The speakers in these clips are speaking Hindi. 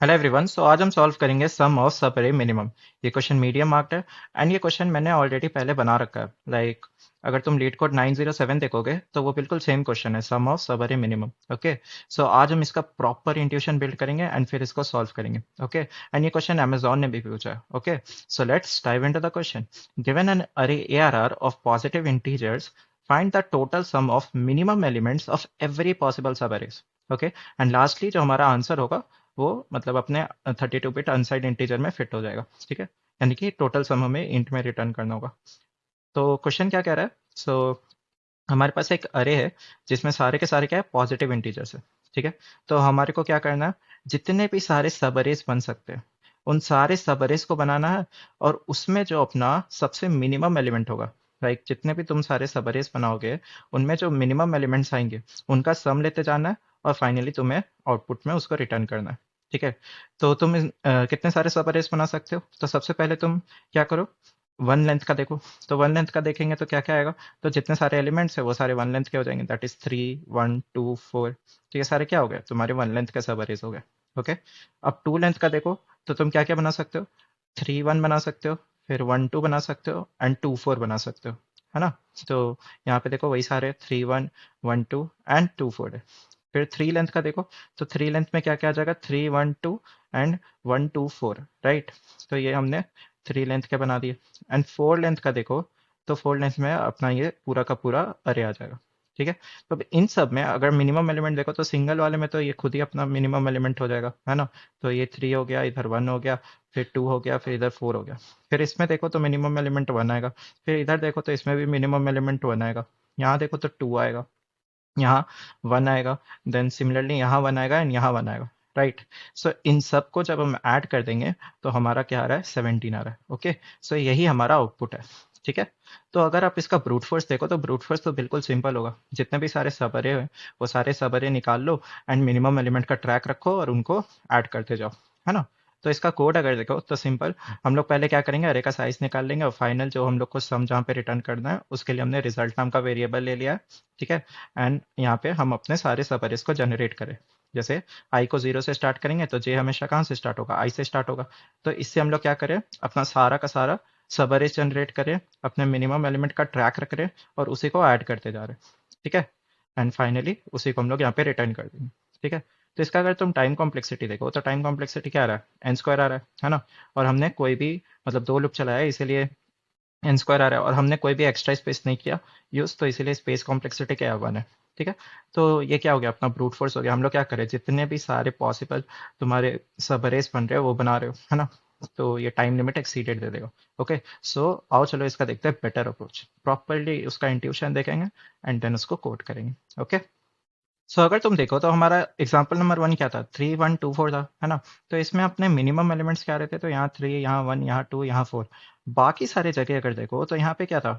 Hello everyone. सो आज हम सॉल्व करेंगे सम ऑफ सब अरे मिनिमम। ये क्वेश्चन मीडियम मार्क्ड है एंड ये क्वेश्चन मैंने ऑलरेडी पहले बना रखा है। अगर तुम लीड कोड 907 देखोगे तो वो बिल्कुल सेम क्वेश्चन है, सम ऑफ सब अरे मिनिमम। ओके, सो आज हम इसका प्रॉपर इंट्यूशन बिल्ड करेंगे एंड फिर इसको सॉल्व करेंगे। ओके, एंड ये क्वेश्चन अमेजोन ने भी पूछा है। Okay, so let's dive into the question. Given an अरे ARR of positive integers, find the total sum of minimum elements of every possible सब अरेज। ओके, एंड लास्टली जो हमारा आंसर होगा वो मतलब अपने 32 बिट अनसाइड इंटीजर में फिट हो जाएगा। ठीक है, यानी कि टोटल सम हमें इंट में रिटर्न करना होगा। तो क्वेश्चन क्या कह रहा है? हमारे पास एक अरे है जिसमें सारे के सारे क्या है, पॉजिटिव इंटीजर्स है। ठीक है, तो हमारे को क्या करना है, जितने भी सारे सब अरेज बन सकते हैं उन सारे सब अरेज को बनाना है, और उसमें जो अपना सबसे मिनिमम एलिमेंट होगा, जितने भी तुम सारे सब अरेज बनाओगे उनमें जो मिनिमम एलिमेंट्स आएंगे उनका सम लेते जाना है, और फाइनली तुम्हें आउटपुट में उसको रिटर्न करना है। ठीक है, तो तुम कितने सारे सब अरेज बना सकते हो? तो सबसे पहले तुम क्या करो, वन लेंथ का देखो। तो वन लेंथ का देखेंगे तो क्या क्या आएगा, तो जितने सारे एलिमेंट्स है वो सारे वन लेंथ के हो जाएंगे, दैट इज 3 1 2 4। तो ये सारे क्या हो गए, तुम्हारे वन लेंथ के सब अरेज हो गए। ओके, अब टू लेंथ का देखो, तो तुम क्या क्या बना सकते हो, 3 1 बना सकते हो, फिर 1 2 बना सकते हो एंड 2 4 बना सकते हो, है ना। तो यहाँ पे देखो वही सारे 3 1 1 2 एंड 2 4 है। फिर थ्री लेंथ का देखो, तो थ्री लेंथ में क्या क्या आ जाएगा, 3 1 2 एंड 1 2 4, राइट। तो ये हमने थ्री लेंथ के बना दिए। एंड फोर लेंथ का देखो, तो फोर लेंथ में अपना ये पूरा का पूरा अरे आ जाएगा। ठीक है, तो अब इन सब में अगर मिनिमम एलिमेंट देखो तो सिंगल वाले में तो ये खुद ही अपना मिनिमम एलिमेंट हो जाएगा, है ना। तो ये थ्री हो गया, इधर वन हो गया, फिर टू हो गया, फिर इधर फोर हो गया। फिर इसमें देखो तो मिनिमम एलिमेंट वन आएगा। फिर इधर देखो तो इसमें भी मिनिमम एलिमेंट वन आएगा। यहाँ देखो तो टू आएगा, यहाँ वन आएगा, देन सिमिलरली यहाँ वन आएगा एंड यहाँ वन आएगा, राइट। सो इन सब को जब हम ऐड कर देंगे तो हमारा क्या आ रहा है, 17 आ रहा है। ओके, सो यही हमारा आउटपुट है। ठीक है, तो अगर आप इसका ब्रूट फोर्स देखो तो ब्रूट फोर्स तो बिल्कुल सिंपल होगा, जितने भी सारे सबअरे हैं वो सारे सबअरे निकाल लो एंड मिनिमम एलिमेंट का ट्रैक रखो और उनको ऐड करते जाओ, है ना। तो इसका कोड अगर देखो तो सिंपल, हम लोग पहले क्या करेंगे, अरे का साइज निकाल लेंगे और फाइनल जो हम लोग को सम जहाँ पे रिटर्न करना है उसके लिए हमने रिजल्ट नाम का वेरिएबल ले लिया है। ठीक है, एंड यहाँ पे हम अपने सारे सब अरेज को जनरेट करें। जैसे आई को जीरो से स्टार्ट करेंगे तो जे हमेशा कहाँ से स्टार्ट होगा, आई से स्टार्ट होगा। तो इससे हम लोग क्या करें, अपना सारा का सारा सब अरेज जनरेट करें, अपने मिनिमम एलिमेंट का ट्रैक रख रहे और उसी को ऐड करते जा रहे हैं। ठीक है, एंड फाइनली उसी को हम लोग यहाँ पे रिटर्न कर देंगे। ठीक है, तो इसका अगर तुम टाइम कॉम्प्लेक्सिटी देखो तो टाइम कॉम्प्लेक्सिटी क्या आ रहा है, एन स्क्वायर आ रहा है ना। और हमने कोई भी मतलब दो लूप चलाया है इसीलिए एन स्क्वायर आ रहा है, और हमने कोई भी एक्स्ट्रा स्पेस नहीं किया यूज, तो इसीलिए स्पेस कॉम्प्लेक्सिटी क्या वन है। ठीक है, तो ये क्या हो गया, अपना ब्रूट फोर्स हो गया। हम लोग क्या करें, जितने भी सारे पॉसिबल तुम्हारे सब अरेज बन रहे हो वो बना रहे हो, है ना। तो ये टाइम लिमिट एक्सीडेड दे देगा। ओके, सो आओ चलो इसका देखते हैं बेटर अप्रोच, प्रॉपरली उसका इंट्यूशन देखेंगे एंड देन उसको कोड करेंगे। ओके, सो अगर तुम देखो तो हमारा एग्जाम्पल नंबर वन क्या था, 3 1 2 4 था, है ना। तो इसमें अपने मिनिमम एलिमेंट्स क्या रहते, तो यहाँ थ्री, यहाँ वन, यहाँ टू, यहाँ फोर। बाकी सारे जगह अगर देखो तो यहाँ पे क्या था,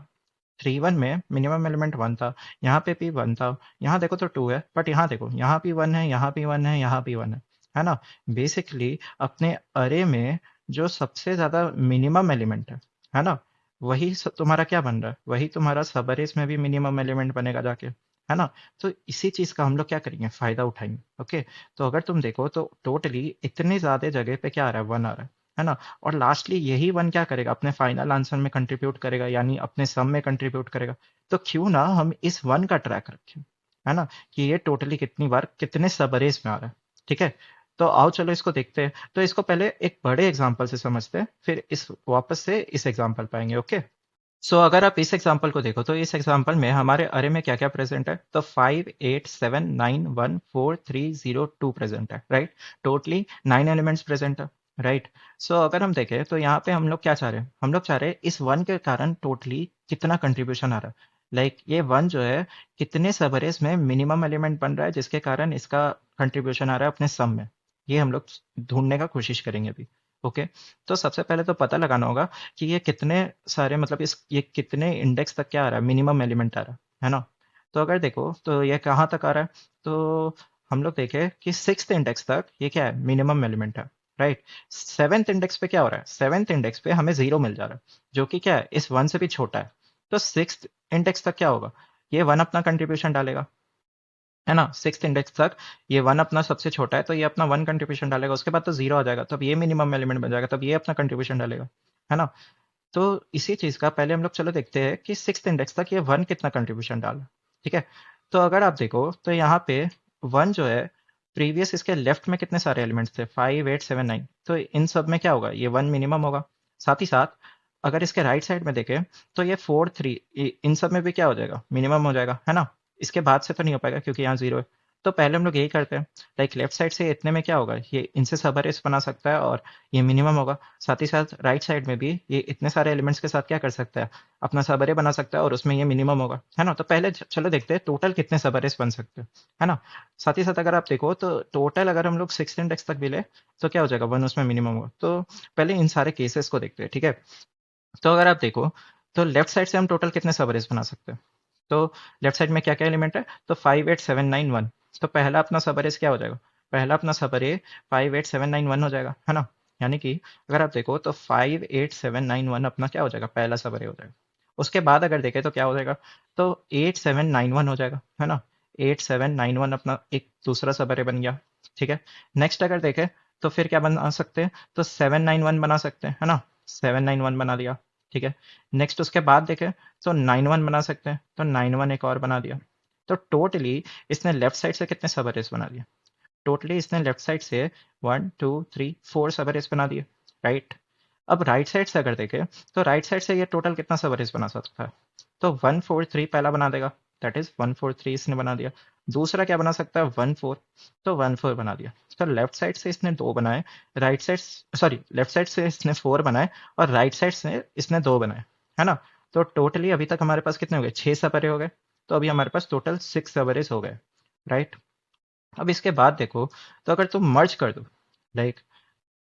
3 1 में मिनिमम एलिमेंट वन था, यहाँ पे भी वन था, यहाँ देखो तो टू है, बट यहाँ देखो यहाँ भी वन है, यहाँ भी वन है, यहाँ भी वन है ना। बेसिकली अपने अरे में जो सबसे ज्यादा मिनिमम एलिमेंट है ना, वही तुम्हारा क्या बन रहा है, वही तुम्हारा सब अरेज में भी मिनिमम एलिमेंट बनेगा जाके, है ना। तो इसी चीज का हम लोग क्या करेंगे, फायदा उठाएंगे। ओके, तो अगर तुम देखो तो टोटली इतनी ज्यादा जगह पे क्या आ रहा है, वन आ रहा है ना। और लास्टली यही वन क्या करेगा, अपने फाइनल आंसर में कंट्रीब्यूट करेगा, यानी अपने सम में कंट्रीब्यूट करेगा। तो क्यों ना हम इस वन का ट्रैक रखें, है ना, कि ये टोटली कितनी बार कितने सबरेज में आ रहा है। ठीक है, तो आओ चलो इसको देखते हैं। तो इसको पहले एक बड़े एग्जाम्पल से समझते हैं, फिर इस वापस से इस एग्जाम्पल पे आएंगे। ओके, सो अगर आप इस एग्जाम्पल को देखो तो इस एग्जाम्पल में हमारे अरे में क्या क्या प्रेजेंट है, तो 5 8 7 9 1 4 3 0 2 प्रेजेंट है, राइट। टोटली 9 एलिमेंट्स प्रेजेंट है, राइट। सो अगर हम देखें तो यहाँ पे हम लोग क्या चाह रहे हैं, हम लोग चाह रहे हैं इस वन के कारण टोटली कितना कंट्रीब्यूशन आ रहा है। ये वन जो है कितने सबरेज में मिनिमम एलिमेंट बन रहा है जिसके कारण इसका कंट्रीब्यूशन आ रहा है अपने सम में, ये हम लोग ढूंढने का कोशिश करेंगे अभी। ओके, तो सबसे पहले तो पता लगाना होगा कि ये कितने सारे मतलब इस ये कितने इंडेक्स तक क्या आ रहा है, मिनिमम एलिमेंट आ रहा है ना। तो अगर देखो तो ये कहाँ तक आ रहा है, तो हम लोग देखें कि सिक्स्थ इंडेक्स तक ये क्या है, मिनिमम एलिमेंट है, राइट। सेवेंथ इंडेक्स पे क्या हो रहा है, सेवेंथ इंडेक्स पे हमें जीरो मिल जा रहा है जो कि क्या है, इस वन से भी छोटा है। तो सिक्स्थ इंडेक्स तक क्या होगा, ये वन अपना कंट्रीब्यूशन डालेगा, है ना, सिक्स इंडेक्स तक ये वन अपना सबसे छोटा है, तो ये अपना वन कंट्रीब्यूशन डालेगा, उसके बाद तो जीरो आ जाएगा, तब ये मिनिमम एलिमेंट बन जाएगा, तब ये अपना कंट्रीब्यूशन डालेगा, है ना। तो इसी चीज का पहले हम लोग चलो देखते हैं कि सिक्स इंडेक्स तक ये वन कितना कंट्रीब्यूशन डाला। ठीक है, तो अगर आप देखो तो यहाँ पे वन जो है, प्रीवियस इसके लेफ्ट में कितने सारे एलिमेंट्स थे, 5 8 7 9, तो इन सब में क्या होगा, ये वन मिनिमम होगा। साथ ही साथ अगर इसके राइट साइड में देखें तो ये 4 3, इन सब में भी क्या हो जाएगा, मिनिमम हो जाएगा, है ना। इसके बाद से तो नहीं हो पाएगा क्योंकि यहाँ जीरो है। तो पहले हम लोग यही करते हैं, लाइक लेफ्ट साइड से इतने में क्या होगा, ये इनसे सब अरेस बना सकता है और ये मिनिमम होगा। साथ ही साथ राइट साइड में भी ये इतने सारे एलिमेंट्स के साथ क्या कर सकता है, अपना सब अरे बना सकता है और उसमें ये मिनिमम होगा, है ना। तो पहले चलो देखते हैं टोटल कितने सब अरेस बन सकते हैं, है ना। साथ ही साथ अगर आप देखो तो टोटल अगर हम लोग सिक्स इंडेक्स तक भी ले तो क्या हो जाएगा, वन उसमें मिनिमम होगा। तो पहले इन सारे केसेस को देखते हैं, ठीक है। तो अगर आप देखो तो लेफ्ट साइड से हम टोटल कितने सब अरेस बना सकते हैं। तो लेफ्ट साइड में क्या क्या एलिमेंट है, तो 5 8 7 9 1। तो पहला अपना सब अरेस क्या हो जाएगा, पहला अपना सब अरे 5 8 7 9 1 हो जाएगा, है ना। यानी कि अगर आप देखो तो 5 8 7 9 1 अपना क्या हो जाएगा, पहला सब अरे हो जाएगा। उसके बाद अगर देखें तो क्या हो जाएगा, तो 8 7 9 1 हो जाएगा, है ना। 8 7 9 1 अपना एक दूसरा सब अरे बन गया। ठीक है, नेक्स्ट अगर देखें तो फिर क्या बना सकते हैं, तो 7 9 1 बना सकते हैं, है ना। 7 9 1 बना दिया। ठीक है, नेक्स्ट उसके बाद देखें तो 9 1 बना सकते हैं, तो 9 1 एक और बना दिया। तो टोटली इसने लेफ्ट साइड से कितने सब अरेज बना दिए, टोटली इसने लेफ्ट साइड से 1 2 3 4 सब अरेज बना दिए, राइट। अब राइट साइड से अगर देखें तो राइट साइड से ये टोटल कितना सब अरेज बना सकता है, तो 1 4 3 पहला बना देगा, दैट इज 1 4 3 इसने बना दिया। दूसरा क्या बना सकता है, 1 4, तो 1 4 बना दिया। तो लेफ्ट साइड से इसने दो बनाए, right side, sorry left side से इसने फोर बनाए और राइट साइड से इसने दो बनाए, है ना। तो टोटली अभी तक हमारे पास कितने हो गए, छह सब अरे हो गए। तो अभी हमारे पास टोटल सिक्स सब अरेज हो गए, राइट। अब इसके बाद देखो, तो अगर तुम मर्ज कर दो, लाइक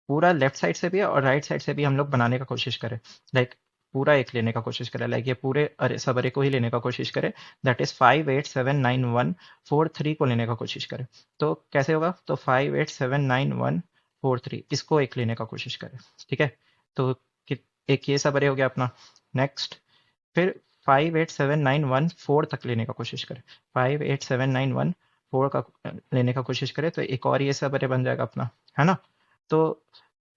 पूरा लेफ्ट साइड से भी और राइट साइड से भी हम लोग बनाने का कोशिश करें, लाइक पूरा एक लेने का कोशिश करें, लाइक ये पूरे अरे सब अरे को ही लेने का कोशिश करें, दैट इज 5 8 7 9 1 4 3 को लेने का कोशिश करें। तो कैसे होगा, तो 5 8 7 9 1 4 3 इसको एक लेने का कोशिश करें। ठीक है, तो एक ये सब अरे हो गया अपना। नेक्स्ट फिर 5 8 7 9 1 4 तक लेने का कोशिश करें, 5 8 7 9 1 4 का लेने का कोशिश करें, तो एक और ये सब अरे बन जाएगा अपना, है ना। तो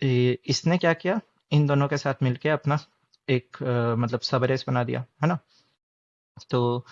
इसने क्या किया, इन दोनों के साथ मिलके अपना एक मतलब सब अरेज बना दिया, है ना। तो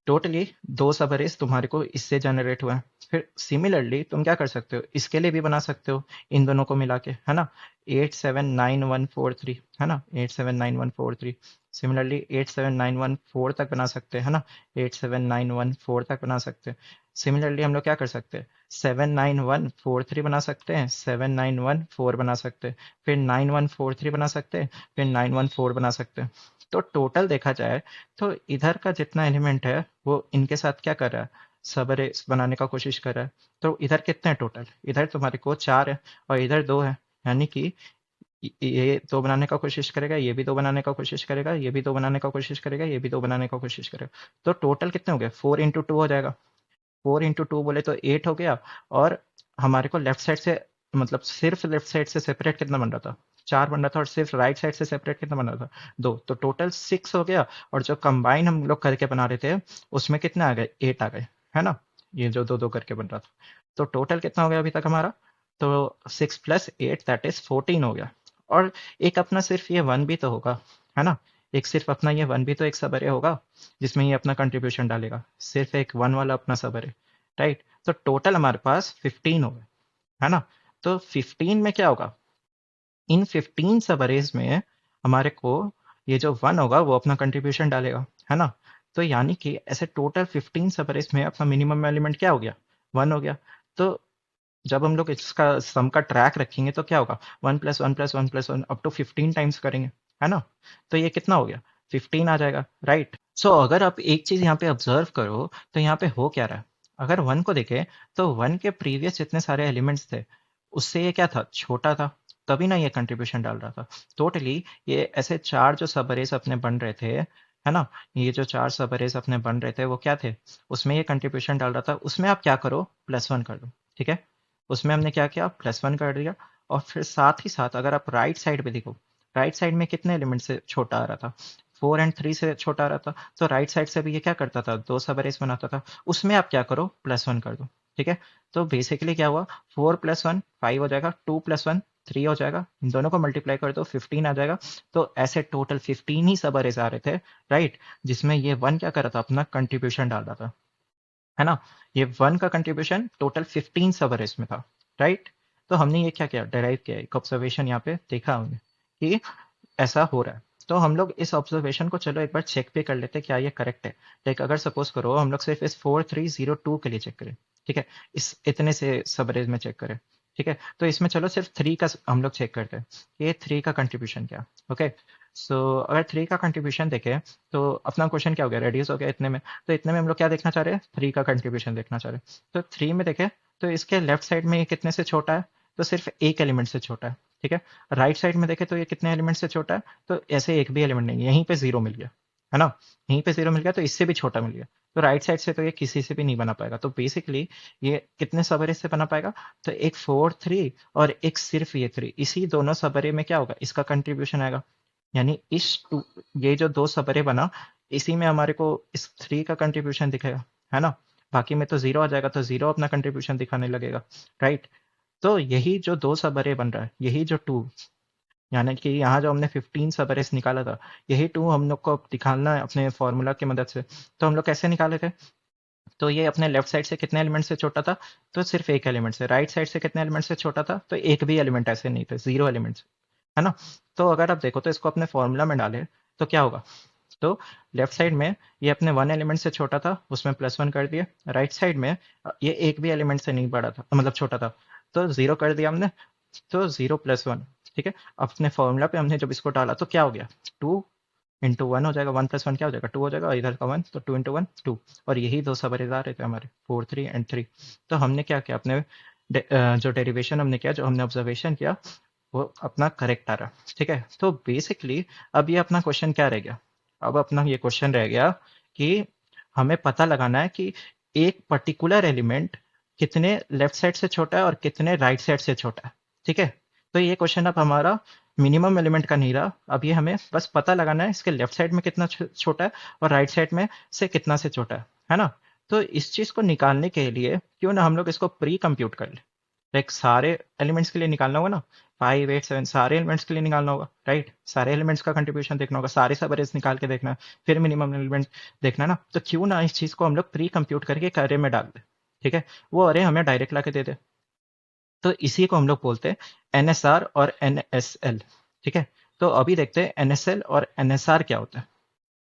टोटली दो सब अरेज तुम्हारे को इससे जनरेट हुआ है। फिर सिमिलरली तुम क्या कर सकते हो, इसके लिए भी बना सकते हो, इन दोनों को मिला के, है ना। 8 7 9 1 4 3, है ना, 8 7 9 1 4 3। सिमिलरली 8 7 9 1 4 तक बना सकते हैं, है ना। 8 7 9 1 4 तक बना सकते हैं। सिमिलरली हम लोग क्या कर सकते हैं, 7 9 1 4 3 बना सकते हैं, 7 9 1 4 बना सकते हैं, फिर 9 1 4 3 बना सकते हैं, फिर 9 1 4 बना सकते हैं। तो टोटल देखा जाए तो इधर का जितना एलिमेंट है वो इनके साथ क्या कर रहा है, सब अरे बनाने का कोशिश कर रहा है। तो इधर कितने हैं टोटल, इधर तुम्हारे को चार है और इधर दो है, यानी कि ये दो बनाने का कोशिश करेगा, ये भी दो बनाने का कोशिश करेगा, ये भी दो बनाने का कोशिश करेगा, ये भी दो बनाने का कोशिश करेगा। तो टोटल कितने हो गए, 4 × 2 हो जाएगा। 4 × 2 बोले तो 8 हो गया। और हमारे को लेफ्ट साइड से, मतलब सिर्फ लेफ्ट साइड से सेपरेट कितना बन रहा था, चार बन रहा था, और सिर्फ राइट साइड से सेपरेट कितना बन रहा था, दो। तो टोटल सिक्स हो गया। और जो कंबाइन हम लोग करके बना रहे थे उसमें कितने आ गए, एट आ गए, है ना। ये जो दो दो करके बन रहा था, तो टोटल कितना हो गया अभी तक हमारा, तो 6 + 8 दैट इज 14 हो गया। और एक अपना सिर्फ ये वन भी तो होगा, है ना। एक सिर्फ अपना ये वन भी तो एक सब अरे होगा जिसमें ये अपना कंट्रीब्यूशन डालेगा, सिर्फ एक वन वाला अपना सब अरे, राइट। तो टोटल हमारे पास 15 हो गए, है ना। तो 15 में क्या होगा, इन 15 सब अरेज में हमारे को ये जो वन होगा वो अपना कंट्रीब्यूशन डालेगा, है ना। तो यानी कि ऐसे टोटल 15 सब अरेज में अपना मिनिमम एलिमेंट क्या हो गया, वन हो गया। तो जब हम लोग इसका सम का ट्रैक रखेंगे तो क्या होगा, 1 + 1 + 1 + 1 अप टू 15 टाइम्स करेंगे, है ना। तो ये कितना हो गया, 15 आ जाएगा, राइट। सो अगर आप एक चीज यहाँ पे ऑब्जर्व करो तो यहाँ पे हो क्या रहा है, अगर वन को देखें तो वन के प्रीवियस जितने सारे एलिमेंट्स थे उससे ये क्या था, छोटा था, तभी ना ये कंट्रीब्यूशन डाल रहा था। टोटली ये ऐसे चार जो सब अरेज अपने बन रहे थे, है ना, ये जो चार सब अरेज अपने बन रहे थे वो क्या थे, उसमें ये कंट्रीब्यूशन डाल रहा था। उसमें आप क्या करो, +1 कर दो, ठीक है। उसमें हमने क्या किया, +1 कर दिया। और फिर साथ ही साथ अगर आप राइट साइड पे देखो, राइट साइड में कितने एलिमेंट से छोटा आ रहा था, 4 एंड 3 से छोटा रहा था, तो राइट साइड से भी ये क्या करता था, दो सब अरेज बनाता था। उसमें आप क्या करो, +1 कर दो। ठीक है, तो बेसिकली क्या हुआ, 4 + 1 5 हो जाएगा, 2 + 1 3 हो जाएगा, इन दोनों को मल्टीप्लाई कर दो 15 आ जाएगा। तो ऐसे टोटल 15 ही सब अरेज आ रहे थे, राइट, जिसमें ये 1 क्या कर रहा था, अपना कंट्रीब्यूशन डाल रहा था, है ना। ये 1 का कंट्रीब्यूशन टोटल 15 सब अरेज में था, राइट। तो हमने ये क्या किया, डेराइव किया, एक ऑब्जर्वेशन यहाँ पे देखा हमने कि ऐसा हो रहा है। तो हम लोग इस ऑब्जर्वेशन को चलो एक बार चेक भी कर लेते हैं क्या ये करेक्ट है। लाइक अगर सपोज करो हम लोग सिर्फ इस 4302 के लिए चेक करें, ठीक है, इस इतने से सबरेज में चेक करें, ठीक है, तो इसमें चलो सिर्फ 3 का हम लोग चेक करते हैं कि ये 3 का कंट्रीब्यूशन क्या। ओके, सो अगर 3 का कंट्रीब्यूशन देखें तो अपना क्वेश्चन क्या हो गया, रेडियस हो गया इतने में, तो इतने में हम लोग क्या देखना चाह रहे हैं, 3 का कंट्रीब्यूशन देखना चाह रहे हैं। तो 3 में देखें तो इसके लेफ्ट साइड में ये कितने से छोटा है, तो सिर्फ एक एलिमेंट से छोटा है, ठीक है। राइट साइड में देखें तो ये कितने एलिमेंट से छोटा है, तो ऐसे एक भी एलिमेंट नहीं है, यहीं पे जीरो मिल गया, है ना, यहीं पे जीरो मिल गया, तो इससे भी छोटा मिल गया। तो राइट साइड से तो ये किसी से भी नहीं बना पाएगा। तो बेसिकली ये कितने सबअरे से बना पाएगा, तो एक 4 3 और एक सिर्फ ये 3, इसी दोनों सबअरे में क्या होगा, इसका कंट्रीब्यूशन आएगा। यानी इस टू, ये जो दो सबअरे बना, इसी में हमारे को इस 3 का कंट्रीब्यूशन दिखेगा, है ना। बाकी में तो जीरो आ जाएगा, तो जीरो अपना कंट्रीब्यूशन दिखाने लगेगा, राइट। तो यही जो दो सबअरे बन रहा है, यही जो टू, यानी कि यहाँ जो हमने 15 सबअरेज निकाला था, यही टू हम लोग को निकालना है अपने फॉर्मूला की मदद से। तो हम लोग कैसे निकाले थे, तो ये अपने लेफ्ट साइड से कितने एलिमेंट से छोटा था, तो सिर्फ एक एलिमेंट से। राइट साइड से कितने एलिमेंट से छोटा था, तो एक भी एलिमेंट ऐसे नहीं थे, जीरो एलिमेंट्स, है ना। तो अगर आप देखो तो इसको अपने फॉर्मूला में डाले तो क्या होगा, तो लेफ्ट साइड में ये अपने 1 एलिमेंट से छोटा था, उसमें +1 कर दिया। राइट साइड में ये एक भी एलिमेंट से नहीं बड़ा था, मतलब छोटा था, तो जीरो कर दिया हमने। तो 0 + 1, ठीक है। अपने फॉर्मूला पे हमने जब इसको डाला तो क्या हो गया, 2 इंटू 1 हो जाएगा, 1 + 1 क्या हो जाएगा, 2 हो जाएगा, और इधर का 1, तो 2 इंटू 1 2। और यही दो सबअरेज आ रहे थे हमारे, 4 3 एंड 3। तो हमने क्या किया, अपने जो डेरिवेशन हमने किया, जो हमने ऑब्जर्वेशन किया, वो अपना करेक्ट आ रहा, ठीक है। तो बेसिकली अब ये अपना क्वेश्चन क्या रह गया, अब अपना ये क्वेश्चन रह गया कि हमें पता लगाना है कि एक पर्टिकुलर एलिमेंट कितने लेफ्ट साइड से छोटा है और कितने राइट साइड से छोटा है, ठीक है। तो ये क्वेश्चन अब हमारा मिनिमम एलिमेंट का नहीं रहा, अब ये हमें बस पता लगाना है इसके लेफ्ट साइड में कितना छोटा है और राइट साइड में से कितना से छोटा है ना। तो इस चीज को निकालने के लिए क्यों ना हम लोग इसको प्री कंप्यूट कर ले, लाइक सारे एलिमेंट्स के लिए निकालना होगा ना, 5 8 7 सारे एलिमेंट्स के लिए निकालना होगा, राइट। सारे एलिमेंट्स का कंट्रीब्यूशन देखना होगा, सारे सब अरेज निकाल के देखना है, फिर मिनिमम एलिमेंट देखना है ना। तो क्यों ना इस चीज को हम लोग प्री कंप्यूट करके एक अरे में डाल दे, ठीक है, वो अरे हमें डायरेक्ट ला के दे दे। तो इसी को हम लोग बोलते हैं एनएसआर और एनएसएल, ठीक है। तो अभी देखते हैं एनएसएल और एनएसआर क्या होता है।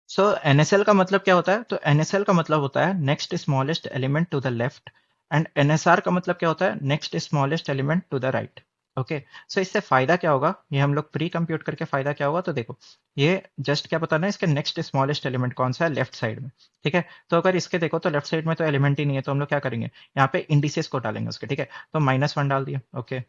सो एनएसएल का मतलब क्या होता है, तो एनएसएल का मतलब होता है next smallest element to the left, and NSR का मतलब क्या होता है, next smallest element to the right. Okay, so इससे फायदा क्या होगा, ये हम लोग प्री कंप्यूट करके फायदा क्या होगा, तो देखो ये जस्ट क्या बताना है, इसके नेक्स्ट स्मॉलेस्ट एलिमेंट कौन सा है, लेफ्ट साइड में, ठीक है। तो अगर इसके देखो तो लेफ्ट साइड में तो एलिमेंट ही नहीं है, तो हम लोग क्या करेंगे, यहाँ पे इंडिसेस को डालेंगे उसके, ठीक है। तो -1 डाल दिया, ओके।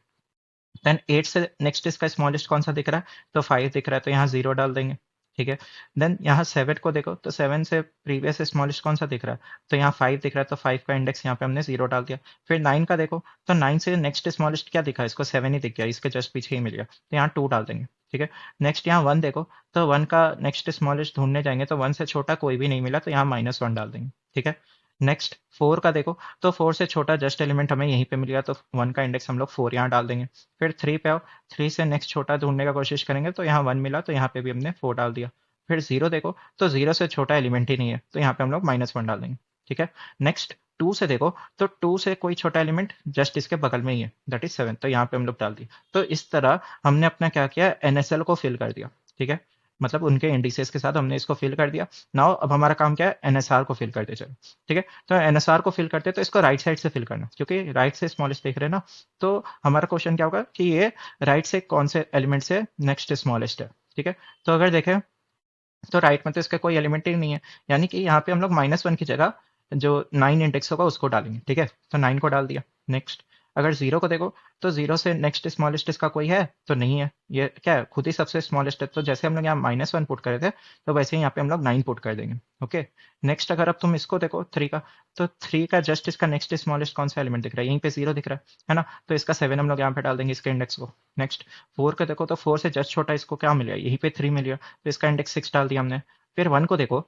देन 8 से नेक्स्ट इसका स्मॉलेस्ट कौन सा दिख रहा है, तो 5 दिख रहा है, तो यहाँ 0 डाल देंगे, ठीक है। देन यहाँ 7 को देखो तो 7 से प्रीवियस स्मॉलेस्ट कौन सा दिख रहा है, तो यहाँ 5 दिख रहा है, तो 5 का इंडेक्स यहाँ पे हमने 0 डाल दिया। फिर 9 का देखो तो 9 से नेक्स्ट स्मॉलेस्ट क्या दिखा, इसको 7 ही दिख गया, इसके जस्ट पीछे ही मिल गया, तो यहाँ 2 डाल देंगे, ठीक है। नेक्स्ट यहाँ 1 देखो तो 1 का नेक्स्ट स्मॉलेस्ट ढूंढने जाएंगे तो 1 से छोटा कोई भी नहीं मिला, तो यहाँ -1 डाल देंगे, ठीक है। नेक्स्ट 4 का देखो तो 4 से छोटा जस्ट एलिमेंट हमें यहीं पे मिल गया, तो 1 का इंडेक्स हम लोग 4 यहाँ डाल देंगे। फिर 3 पे आओ, 3 से नेक्स्ट छोटा ढूंढने का कोशिश करेंगे, तो यहाँ 1 मिला, तो यहाँ पे भी हमने 4 डाल दिया। फिर 0 देखो तो 0 से छोटा एलिमेंट ही नहीं है, तो यहाँ पे हम लोग -1 डाल देंगे, ठीक है। नेक्स्ट 2 से देखो तो 2 से कोई छोटा एलिमेंट जस्ट इसके बगल में ही है, दैट इज 7, तो यहाँ पे हम लोग डाल दिए। तो इस तरह हमने अपना क्या किया, एनएसएल को फिल कर दिया, ठीक है, मतलब उनके इंडिसेस के साथ हमने इसको फिल कर दिया। नाउ अब हमारा काम क्या है, एनएसआर को फिल करते चलो, ठीक है। तो एनएसआर को फिल करते तो इसको राइट साइड से फिल करना, क्योंकि राइट से स्मॉलेस्ट देख रहे हैं ना। तो हमारा क्वेश्चन क्या होगा कि ये राइट से कौन से एलिमेंट से नेक्स्ट स्मॉलेस्ट है, ठीक है। तो अगर देखें तो राइट में तो इसका कोई एलिमेंट ही नहीं है, यानी कि यहाँ पे हम लोग -1 की जगह जो 9 इंडेक्स होगा उसको डालेंगे, ठीक है। तो 9 को डाल दिया। नेक्स्ट अगर जीरो को देखो तो जीरो से नेक्स्ट स्मॉलेस्ट इसका कोई है तो नहीं है, ये क्या है, खुद ही सबसे स्मॉलेस्ट है। तो जैसे हम लोग यहाँ -1 पुट करे थे तो वैसे ही यहाँ पे हम लोग 9 पुट कर देंगे। ओके, नेक्स्ट अगर अब तुम इसको देखो 3 का, तो 3 का जस्ट इसका नेक्स्ट स्मॉलेस्ट कौन सा एलिमेंट दिख रहा है, यहीं पे जीरो दिख रहा है ना, तो इसका 7 हम लोग यहाँ पे डाल देंगे इसके इंडेक्स को। नेक्स्ट 4 का देखो तो 4 से जस्ट छोटा इसको क्या मिल गया, यहीं पे 3 मिल गया, तो इसका इंडेक्स 6 डाल दिया हमने। फिर 1 को देखो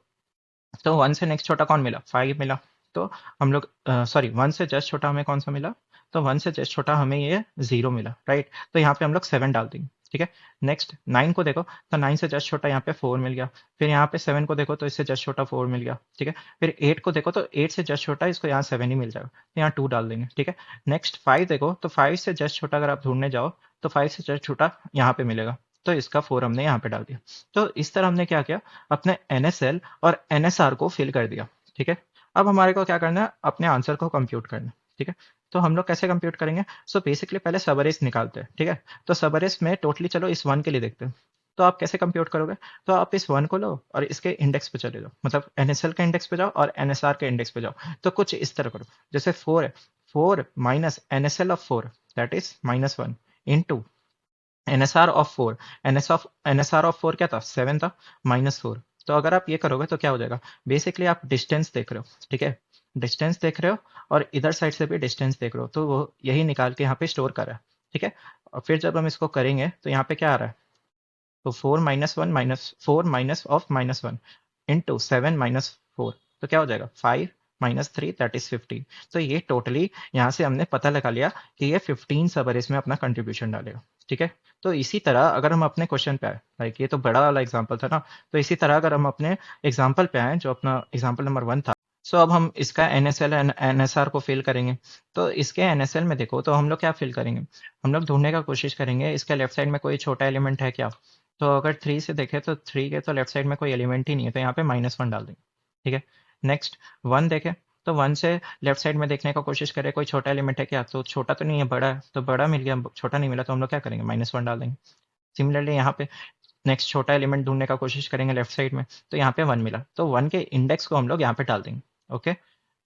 तो 1 से नेक्स्ट छोटा कौन मिला, 5 मिला, तो हम लोग सॉरी 1 से जस्ट छोटा हमें कौन सा मिला, तो 1 से जस्ट छोटा हमें ये 0 मिला, राइट, तो यहाँ पे हम लोग 7 डाल देंगे। ठीक है, नेक्स्ट 9 को देखो तो 9 से जस्ट छोटा यहाँ पे 4 मिल गया, फिर यहाँ पे 7 को देखो तो इससे जस्ट छोटा 4 मिल गया। ठीक है, फिर 8 को देखो तो 8 से जस्ट छोटा इसको यहाँ 7 ही मिल जाएगा, तो यहाँ 2 डाल देंगे। ठीक है, नेक्स्ट 5 देखो तो 5 से जस्ट छोटा अगर आप ढूंढने जाओ तो 5 से जस्ट छोटा यहाँ पे मिलेगा, तो इसका 4 हमने यहाँ पे डाल दिया। तो इस तरह हमने क्या किया, अपने NSL और NSR को फिल कर दिया। ठीक है, अब हमारे को क्या करना है, अपने आंसर को कंप्यूट करना है। ठीक है, तो हम लोग कैसे कंप्यूट करेंगे, सो बेसिकली पहले सबअरेज निकालते हैं। ठीक है, तो सबअरेज में टोटली चलो इस 1 के लिए देखते हैं, तो आप कैसे कंप्यूट करोगे, तो आप इस 1 को लो और इसके इंडेक्स पे चले जाओ, मतलब NSL के इंडेक्स पे जाओ और NSR के इंडेक्स पे जाओ, तो कुछ इस तरह करो, जैसे 4 है, 4 minus NSL of 4 that is -1 into NSR of 4, NSR of 4 क्या था, 7 था, -4। तो अगर आप ये करोगे तो क्या हो जाएगा, बेसिकली आप डिस्टेंस देख रहे हो। ठीक है, डिस्टेंस देख रहे हो और इधर साइड से भी डिस्टेंस देख रहे हो, तो वो यही निकाल के यहाँ पे स्टोर कर रहा है। ठीक है, और फिर जब हम इसको करेंगे तो यहाँ पे क्या आ रहा है, तो 4 माइनस ऑफ -1 इंटू 7 - 4, तो क्या हो जाएगा 5 -3 दैट इज 15। तो ये टोटली यहाँ से हमने पता लगा लिया कि ये 15 सब अरेज में अपना कंट्रीब्यूशन डालेगा। ठीक है, तो इसी तरह अगर हम अपने क्वेश्चन पे आए, लाइक ये तो बड़ा वाला एग्जाम्पल था ना, तो इसी तरह अगर हम अपने एग्जाम्पल पे आए जो अपना एग्जाम्पल नंबर 1 था, सो अब हम इसका NSL एंड NSR को फिल करेंगे। तो इसके NSL में देखो तो हम लोग क्या फिल करेंगे, हम लोग ढूंढने का कोशिश करेंगे इसके लेफ्ट साइड में कोई छोटा एलिमेंट है क्या। तो अगर 3 से देखें तो 3 के तो लेफ्ट साइड में कोई एलिमेंट ही नहीं है, तो यहाँ पे -1 डाल देंगे। ठीक है, नेक्स्ट 1 देखें तो 1 से लेफ्ट साइड में देखने का कोशिश करें कोई छोटा एलिमेंट है क्या, तो छोटा तो नहीं है, बड़ा है, तो बड़ा मिल गया, छोटा नहीं मिला तो हम लोग क्या करेंगे, -1 डाल देंगे। सिमिलरली यहाँ पे नेक्स्ट छोटा एलिमेंट ढूंढने का कोशिश करेंगे लेफ्ट साइड में, तो यहाँ पे 1 मिला, तो 1 के इंडेक्स को हम लोग यहाँ पे डाल देंगे। ओके,